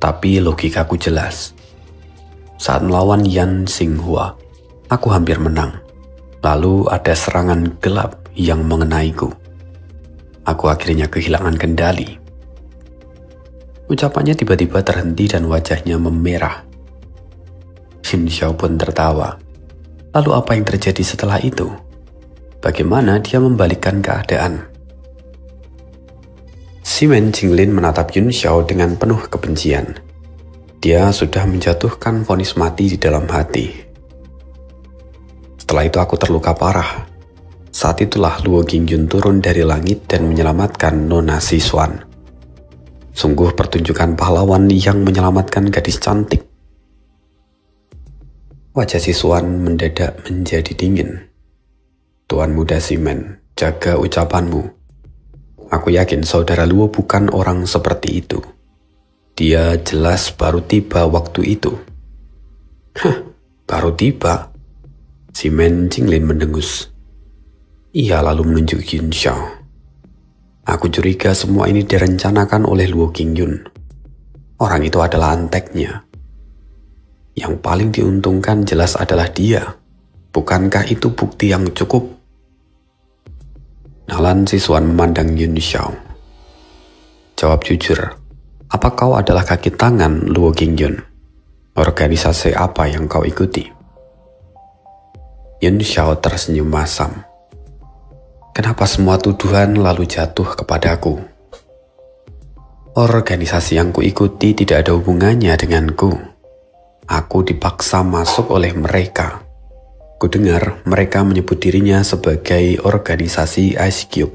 tapi logikaku jelas. Saat melawan Yan Xinghua, aku hampir menang. Lalu ada serangan gelap yang mengenaiku. Aku akhirnya kehilangan kendali. Ucapannya tiba-tiba terhenti dan wajahnya memerah. Yun Xiao pun tertawa. Lalu apa yang terjadi setelah itu? Bagaimana dia membalikkan keadaan? Simen Jinglin menatap Yun Xiao dengan penuh kebencian. Dia sudah menjatuhkan vonis mati di dalam hati. Setelah itu aku terluka parah. Saat itulah Luo Qingyun turun dari langit dan menyelamatkan Nona Sichuan. Sungguh pertunjukan pahlawan yang menyelamatkan gadis cantik. Wajah Sichuan mendadak menjadi dingin. Tuan muda Simen, jaga ucapanmu. Aku yakin saudara Luo bukan orang seperti itu. Dia jelas baru tiba waktu itu. Hah, baru tiba? Simen Jinglin mendengus. Ia lalu menunjuk Yun Xiao. Aku curiga semua ini direncanakan oleh Luo Qingyun. Orang itu adalah anteknya. Yang paling diuntungkan jelas adalah dia. Bukankah itu bukti yang cukup? Nalan Sichuan memandang Yun Xiao. Jawab jujur, apa kau adalah kaki tangan Luo Qingyun? Organisasi apa yang kau ikuti? Yun Xiao tersenyum masam. Kenapa semua tuduhan lalu jatuh kepadaku? Organisasi yang kuikuti tidak ada hubungannya denganku. Aku dipaksa masuk oleh mereka. Kudengar mereka menyebut dirinya sebagai organisasi Ice Cube.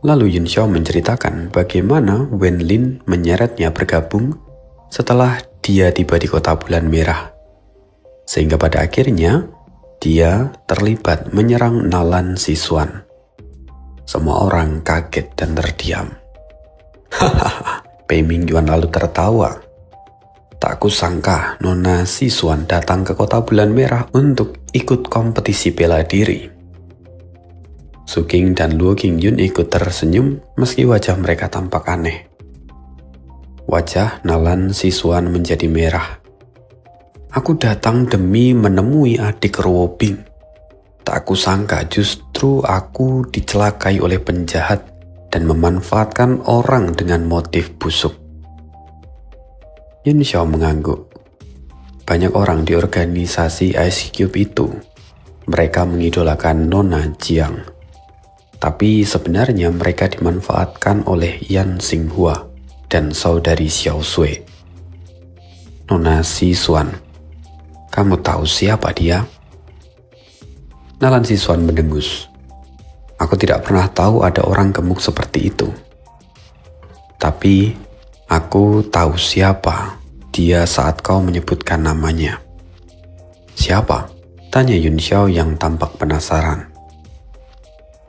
Lalu Yun Xiao menceritakan bagaimana Wen Lin menyeretnya bergabung setelah dia tiba di kota bulan merah. Sehingga pada akhirnya dia terlibat menyerang Nalan Sichuan. Semua orang kaget dan terdiam. Hahaha, Pei Mingyuan lalu tertawa. Tak kusangka Nona Sichuan datang ke kota bulan merah untuk ikut kompetisi bela diri. Su King dan Luo Qingyun ikut tersenyum meski wajah mereka tampak aneh. Wajah Nalan Sichuan menjadi merah. Aku datang demi menemui adik Ruo Bing. Tak kusangka justru aku dicelakai oleh penjahat dan memanfaatkan orang dengan motif busuk. Yun Xiao mengangguk. Banyak orang di organisasi Ice Cube itu. mereka mengidolakan Nona Jiang. Tapi sebenarnya mereka dimanfaatkan oleh Yan Xinghua dan saudari Xiao Sui. Nona Sisuan, kamu tahu siapa dia? Nalan Sisuan mendengus. Aku tidak pernah tahu ada orang gemuk seperti itu. Tapi aku tahu siapa dia saat kau menyebutkan namanya. Siapa? Tanya Yun Xiao yang tampak penasaran.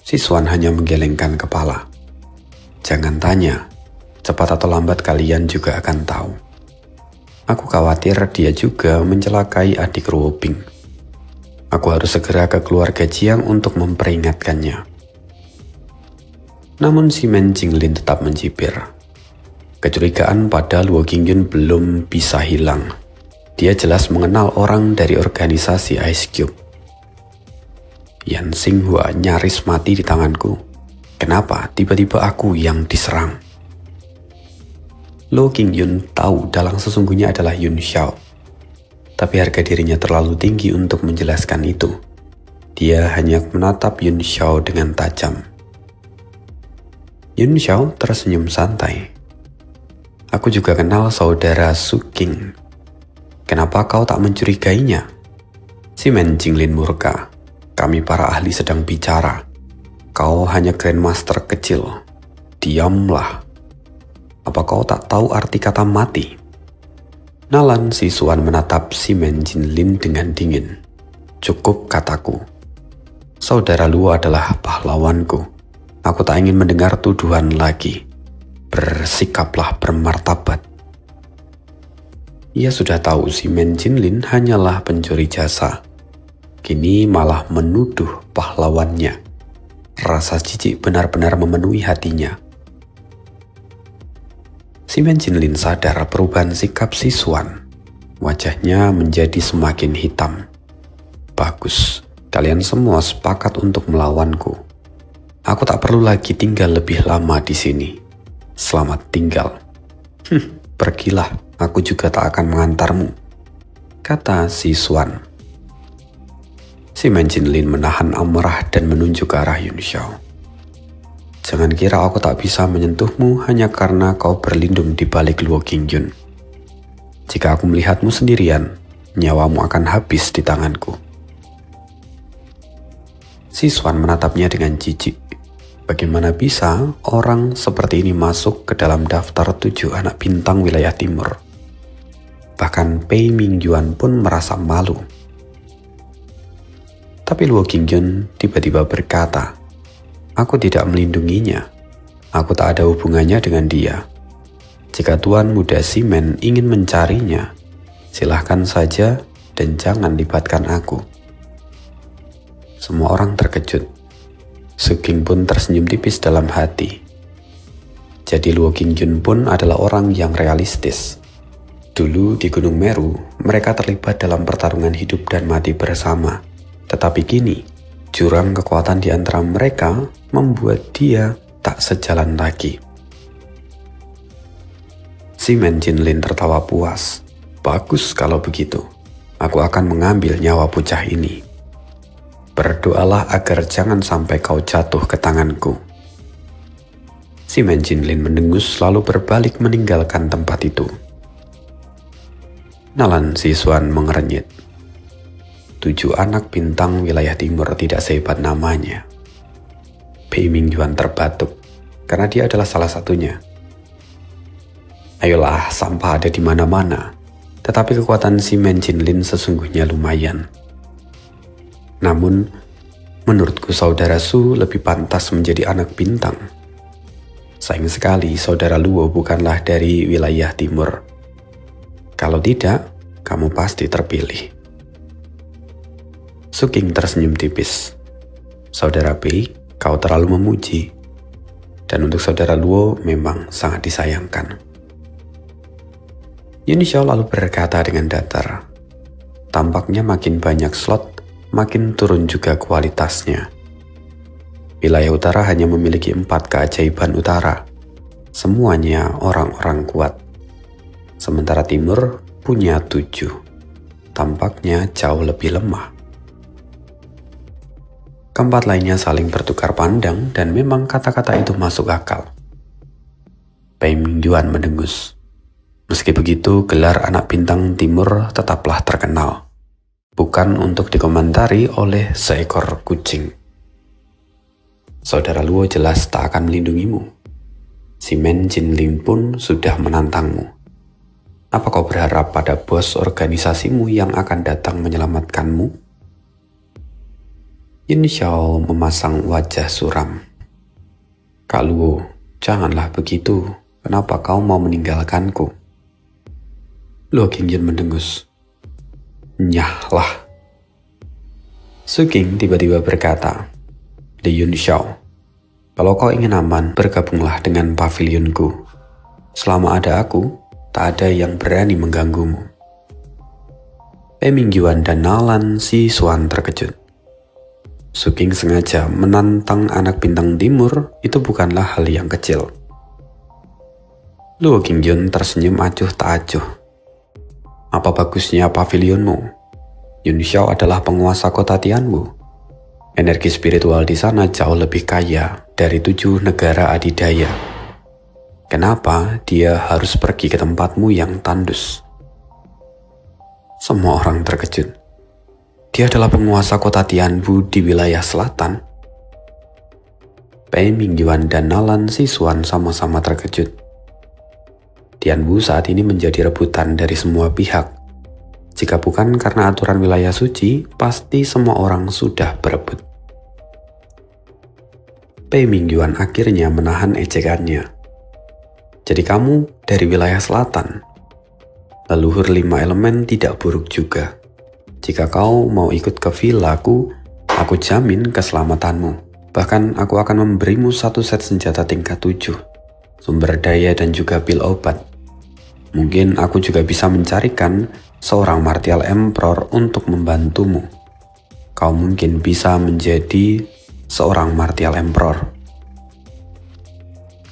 Sisuan hanya menggelengkan kepala. Jangan tanya, cepat atau lambat kalian juga akan tahu. Aku khawatir dia juga mencelakai adik Ruo Bing. Aku harus segera ke keluarga Jiang untuk memperingatkannya. Namun si Men Jinglin tetap mencibir. Kecurigaan pada Luo Qingyun belum bisa hilang. Dia jelas mengenal orang dari organisasi Ice Cube. Yan Xinghua nyaris mati di tanganku. Kenapa tiba-tiba aku yang diserang? Luo Qingyun tahu dalang sesungguhnya adalah Yun Xiao. Tapi harga dirinya terlalu tinggi untuk menjelaskan itu. Dia hanya menatap Yun Xiao dengan tajam. Yun Xiao tersenyum santai. Aku juga kenal saudara Su King. Kenapa kau tak mencurigainya? Si Men Jinglin murka. Kami para ahli sedang bicara. Kau hanya Grandmaster kecil. Diamlah. Apa kau tak tahu arti kata mati? Nalan Sisuan menatap si Men Jinglin dengan dingin. Cukup kataku. Saudara Luo adalah pahlawanku. Aku tak ingin mendengar tuduhan lagi. Bersikaplah bermartabat. Ia sudah tahu si Men Jinglin hanyalah pencuri jasa. Kini malah menuduh pahlawannya. Rasa jijik benar-benar memenuhi hatinya. Si Men Jinglin sadar perubahan sikap Sisuan. Wajahnya menjadi semakin hitam. Bagus, kalian semua sepakat untuk melawanku. Aku tak perlu lagi tinggal lebih lama di sini. Selamat tinggal. Pergilah, aku juga tak akan mengantarmu, kata Sisuan. Si Men Jinglin menahan amarah dan menunjuk ke arah Yun Xiao. Jangan kira aku tak bisa menyentuhmu hanya karena kau berlindung di balik Luo Qingyun. Jika aku melihatmu sendirian, nyawamu akan habis di tanganku. Sisuan menatapnya dengan jijik. Bagaimana bisa orang seperti ini masuk ke dalam daftar 7 anak bintang wilayah timur? Bahkan Pei Mingyuan pun merasa malu. Tapi Luo Qingyun tiba-tiba berkata, aku tidak melindunginya. Aku tak ada hubungannya dengan dia. Jika Tuan Muda Simen ingin mencarinya, silahkan saja dan jangan libatkan aku. Semua orang terkejut. Su King pun tersenyum tipis dalam hati. Jadi Luo Qingyun pun adalah orang yang realistis. Dulu di Gunung Meru, mereka terlibat dalam pertarungan hidup dan mati bersama. Tetapi kini, jurang kekuatan di antara mereka membuat dia tak sejalan lagi. Si Men Jinglin tertawa puas. Bagus kalau begitu. Aku akan mengambil nyawa bocah ini. Berdoalah agar jangan sampai kau jatuh ke tanganku. Si Men Jinglin mendengus lalu berbalik meninggalkan tempat itu. Nalan Sisuan mengerenyit. 7 anak bintang wilayah timur tidak sehebat namanya. Pei Mingyuan terbatuk karena dia adalah salah satunya. Ayolah, sampah ada di mana-mana. Tetapi kekuatan si Men Jinglin sesungguhnya lumayan. Namun, menurutku saudara Su lebih pantas menjadi anak bintang. Sayang sekali saudara Luo bukanlah dari wilayah timur. Kalau tidak, kamu pasti terpilih. Su King tersenyum tipis. Saudara Pei, kau terlalu memuji. Dan untuk saudara Luo memang sangat disayangkan. Yun Xiao lalu berkata dengan datar. Tampaknya makin banyak slot, makin turun juga kualitasnya. Wilayah utara hanya memiliki 4 keajaiban utara. Semuanya orang-orang kuat. Sementara timur punya 7. Tampaknya jauh lebih lemah. Keempat lainnya saling bertukar pandang dan memang kata-kata itu masuk akal. Pei Mingyuan mendengus. Meski begitu, gelar anak bintang timur tetaplah terkenal. Bukan untuk dikomentari oleh seekor kucing. Saudara Luo jelas tak akan melindungimu. Si Men Jinling pun sudah menantangmu. Apa kau berharap pada bos organisasimu yang akan datang menyelamatkanmu? Yin Xiao memasang wajah suram. Kak Luo, janganlah begitu. Kenapa kau mau meninggalkanku? Luo Qingyun mendengus. Nyahlah. Su King tiba-tiba berkata, Li Yun Xiao, kalau kau ingin aman, bergabunglah dengan pavilionku. Selama ada aku, tak ada yang berani mengganggumu. Pei Mingyuan dan Nalan Si Xuan terkejut. Su King sengaja menantang anak bintang timur, itu bukanlah hal yang kecil. Luo Qingyun tersenyum acuh tak acuh. Apa bagusnya pavilionmu? Yun Xiao adalah penguasa kota Tianwu. Energi spiritual di sana jauh lebih kaya dari 7 negara adidaya. Kenapa dia harus pergi ke tempatmu yang tandus? Semua orang terkejut. Dia adalah penguasa kota Tianwu di wilayah selatan. Pei Mingyuan dan Nalan Si Xuan sama-sama terkejut. Tianwu saat ini menjadi rebutan dari semua pihak. Jika bukan karena aturan wilayah suci, pasti semua orang sudah berebut. Pei Mingyuan akhirnya menahan ejekannya. Jadi kamu dari wilayah selatan. Leluhur 5 elemen tidak buruk juga. Jika kau mau ikut ke villaku, aku jamin keselamatanmu. Bahkan aku akan memberimu 1 set senjata tingkat 7, sumber daya dan juga pil obat. Mungkin aku juga bisa mencarikan seorang Martial Emperor untuk membantumu. Kau mungkin bisa menjadi seorang Martial Emperor.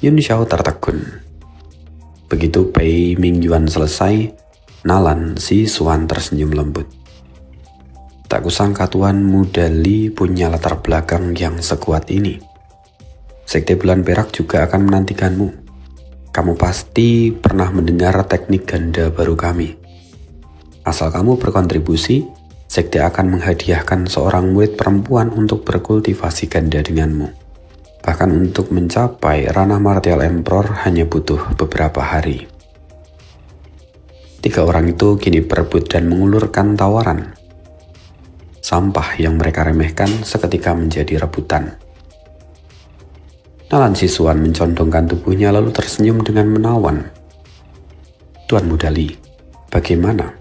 Yun Xiao tertegun. Begitu Pei Mingyuan selesai, Nalan Si Xuan tersenyum lembut. Tak kusangka Tuan Muda Li punya latar belakang yang sekuat ini. Sekte Bulan Perak juga akan menantikanmu. Kamu pasti pernah mendengar teknik ganda baru kami. Asal kamu berkontribusi, sekte akan menghadiahkan seorang murid perempuan untuk berkultivasi ganda denganmu. Bahkan untuk mencapai ranah Martial Emperor hanya butuh beberapa hari. 3 orang itu kini berebut dan mengulurkan tawaran. Sampah yang mereka remehkan seketika menjadi rebutan. Nalan Si Xuan mencondongkan tubuhnya lalu tersenyum dengan menawan. Tuan Muda Li, bagaimana?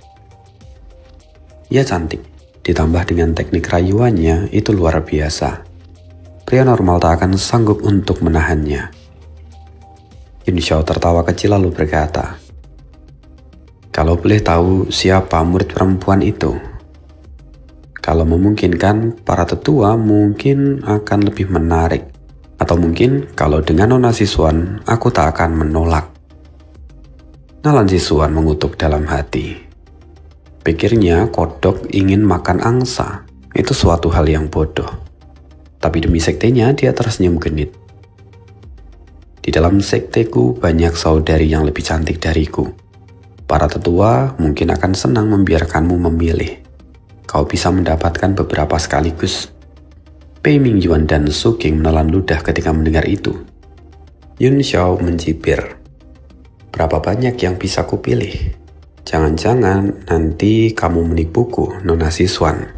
Ia cantik, ditambah dengan teknik rayuannya itu luar biasa. Pria normal tak akan sanggup untuk menahannya. Yun Xiao tertawa kecil lalu berkata, kalau boleh tahu siapa murid perempuan itu? Kalau memungkinkan, para tetua mungkin akan lebih menarik. Atau mungkin kalau dengan Nona Si Xuan, aku tak akan menolak. Nalan Si Xuan mengutuk dalam hati. Pikirnya kodok ingin makan angsa. Itu suatu hal yang bodoh. Tapi demi sektenya dia tersenyum genit. Di dalam sekteku banyak saudari yang lebih cantik dariku. Para tetua mungkin akan senang membiarkanmu memilih. Kau bisa mendapatkan beberapa sekaligus. Pei Mingyuan dan Su King menelan ludah ketika mendengar itu. Yun Xiao mencibir. Berapa banyak yang bisa kupilih? Jangan-jangan nanti kamu menipuku, Nona Si Xuan.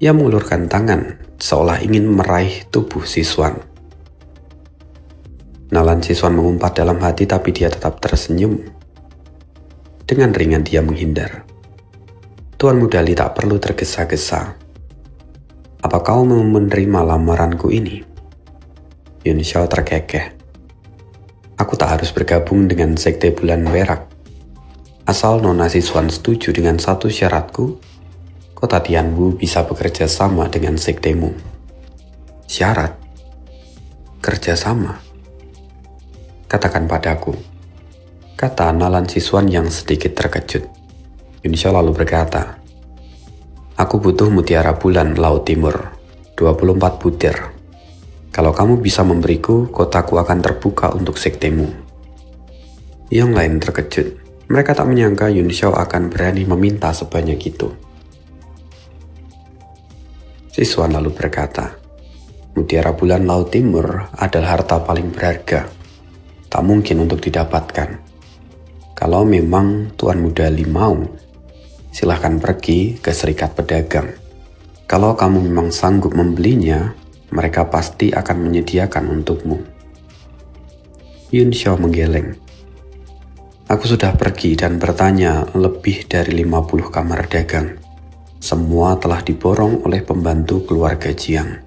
Ia mengulurkan tangan, seolah ingin meraih tubuh Si Xuan. Nalan Si Xuan mengumpat dalam hati tapi dia tetap tersenyum. Dengan ringan dia menghindar. Tuan Muda Li tak perlu tergesa-gesa. Apa kau mau menerima lamaranku ini? Yun Xiao terkekeh. Aku tak harus bergabung dengan sekte Bulan Perak. Asal Nona Si Xuan setuju dengan satu syaratku, kota Tianwu bisa bekerja sama dengan sektemu. Syarat? Kerja sama? Katakan padaku, kata Nalan Si Xuan yang sedikit terkejut. Yun Xiao lalu berkata, aku butuh mutiara bulan Laut Timur. 24 butir. Kalau kamu bisa memberiku, kotaku akan terbuka untuk sektemu. Yang lain terkejut. Mereka tak menyangka Yun Xiao akan berani meminta sebanyak itu. Siswan lalu berkata, mutiara bulan Laut Timur adalah harta paling berharga. Tak mungkin untuk didapatkan. Kalau memang Tuan Muda Li mau, silahkan pergi ke serikat pedagang. Kalau kamu memang sanggup membelinya, mereka pasti akan menyediakan untukmu. Yun Xiao menggeleng. Aku sudah pergi dan bertanya lebih dari 50 kamar dagang. Semua telah diborong oleh pembantu keluarga Jiang.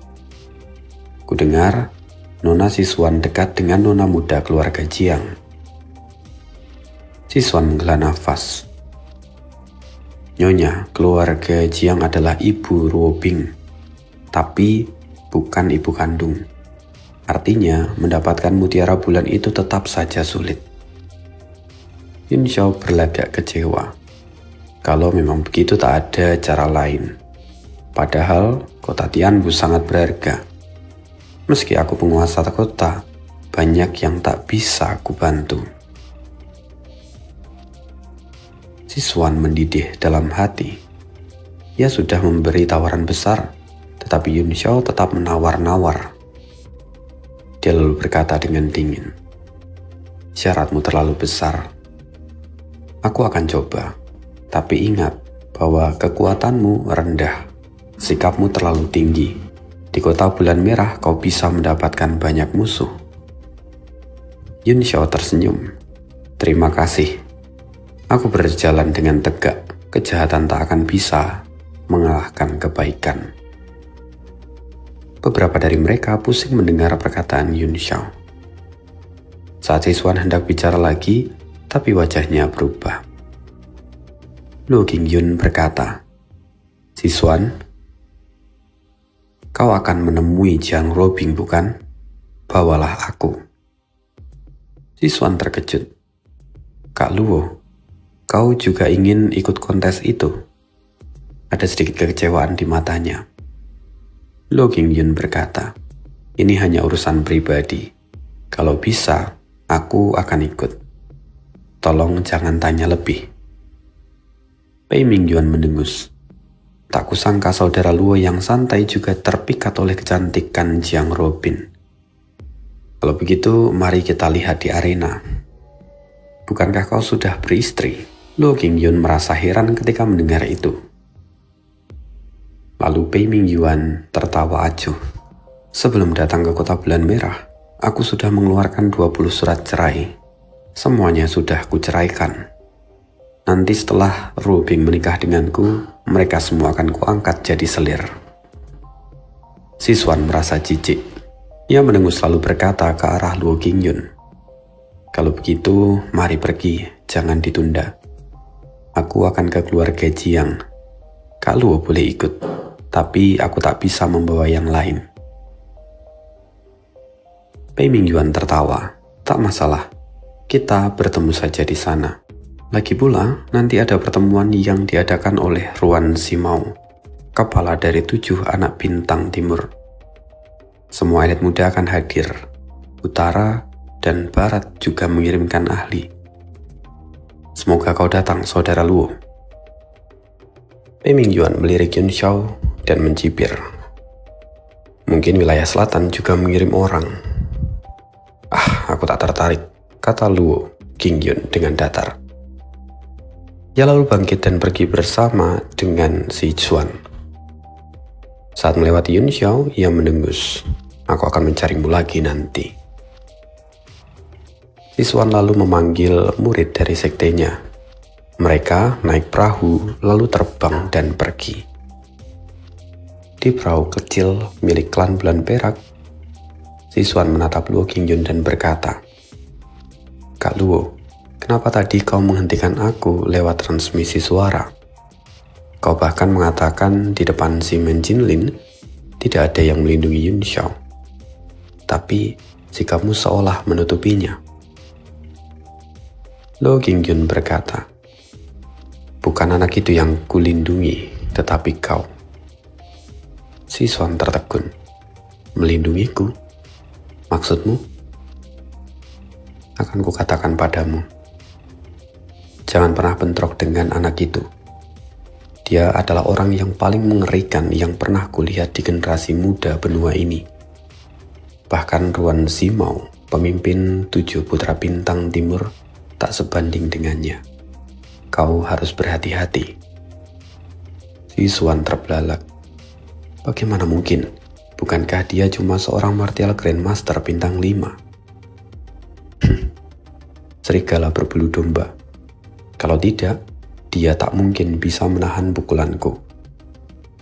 Kudengar, Nona Siswan dekat dengan Nona muda keluarga Jiang. Siswan menghela nafas. Nyonya, keluarga Jiang adalah ibu Ruobing, tapi bukan ibu kandung. Artinya, mendapatkan mutiara bulan itu tetap saja sulit. Yun Xiao berlagak kecewa. Kalau memang begitu tak ada cara lain. Padahal kota Tianbu sangat berharga. Meski aku penguasa kota, banyak yang tak bisa aku bantu. Siswan mendidih dalam hati. Ia sudah memberi tawaran besar, tetapi Yun Xiao tetap menawar-nawar. Dia lalu berkata dengan dingin, syaratmu terlalu besar. Aku akan coba, tapi ingat bahwa kekuatanmu rendah, sikapmu terlalu tinggi. Di kota bulan merah kau bisa mendapatkan banyak musuh. Yun Xiao tersenyum. Terima kasih. Aku berjalan dengan tegak, kejahatan tak akan bisa mengalahkan kebaikan. Beberapa dari mereka pusing mendengar perkataan Yun Xiao. Saat Siswan hendak bicara lagi, tapi wajahnya berubah. Luo Qingyun berkata, Siswan, kau akan menemui Jiang Ruobing bukan? Bawalah aku. Siswan terkejut. Kak Luo, kau juga ingin ikut kontes itu? Ada sedikit kekecewaan di matanya. Luo Qingyun berkata, ini hanya urusan pribadi. Kalau bisa, aku akan ikut. Tolong jangan tanya lebih. Pei Mingyuan mendengus. Tak kusangka saudara Luo yang santai juga terpikat oleh kecantikan Jiang Ruobing. Kalau begitu, mari kita lihat di arena. Bukankah kau sudah beristri? Luo Qingyun merasa heran ketika mendengar itu. Lalu Pei Mingyuan tertawa acuh. Sebelum datang ke kota bulan merah, aku sudah mengeluarkan 20 surat cerai. Semuanya sudah kuceraikan. Nanti setelah Ruobing menikah denganku, mereka semua akan kuangkat jadi selir. Siswan merasa jijik. Ia mendengus lalu berkata ke arah Luo Qingyun. Kalau begitu, mari pergi, jangan ditunda. Aku akan ke keluarga Jiang. Kak Luo boleh ikut, tapi aku tak bisa membawa yang lain. Pei Mingyuan tertawa. Tak masalah, kita bertemu saja di sana. Lagi pula, nanti ada pertemuan yang diadakan oleh Ruan Simao, kepala dari 7 anak bintang timur. Semua elit muda akan hadir. Utara dan Barat juga mengirimkan ahli. Semoga kau datang, saudara Luo. Pei Mingyuan melirik Yun Xiao dan mencibir. Mungkin wilayah selatan juga mengirim orang. Aku tak tertarik, kata Luo Qingyun dengan datar. Ia lalu bangkit dan pergi bersama dengan si Chuan. Saat melewati Yun Xiao, ia mendengus. Aku akan mencarimu lagi nanti. Siswan lalu memanggil murid dari sektenya. Mereka naik perahu lalu terbang dan pergi. Di perahu kecil milik klan Bulan Perak, Siswan menatap Luo Qingyun dan berkata, Kak Luo, kenapa tadi kau menghentikan aku lewat transmisi suara? Kau bahkan mengatakan di depan si Men Jinlin tidak ada yang melindungi Yun Xiao. Tapi sikapmu seolah menutupinya. Luo Qingyun berkata, bukan anak itu yang kulindungi, tetapi kau. Si Swan tertegun. Melindungiku? Maksudmu? Akan kukatakan padamu, jangan pernah bentrok dengan anak itu. Dia adalah orang yang paling mengerikan yang pernah kulihat di generasi muda benua ini. Bahkan Ruan Zimao, pemimpin 7 putra bintang timur, tak sebanding dengannya. Kau harus berhati-hati. Si Swan terbelalak. Bagaimana mungkin? Bukankah dia cuma seorang martial grandmaster bintang 5? Serigala berbulu domba. Kalau tidak, dia tak mungkin bisa menahan pukulanku.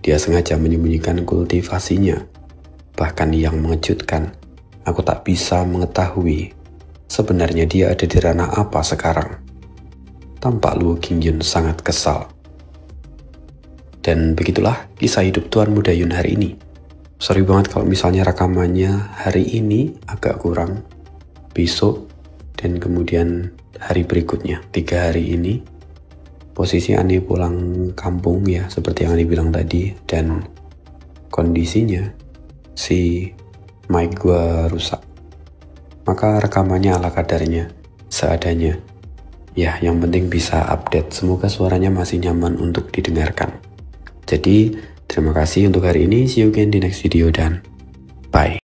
Dia sengaja menyembunyikan kultivasinya. Bahkan yang mengejutkan, aku tak bisa mengetahui sebenarnya dia ada di ranah apa sekarang. Tampak Luo Qingyun sangat kesal. Dan begitulah kisah hidup Tuan Muda Yun hari ini. Sorry banget kalau misalnya rekamannya hari ini agak kurang. Besok dan kemudian hari berikutnya, 3 hari ini. Posisi Ani pulang kampung ya, seperti yang Ani bilang tadi. Dan kondisinya si mic gue rusak. Maka rekamannya ala kadarnya, seadanya. Ya, yang penting bisa update. Semoga suaranya masih nyaman untuk didengarkan. Jadi, terima kasih untuk hari ini. See you again di next video dan bye.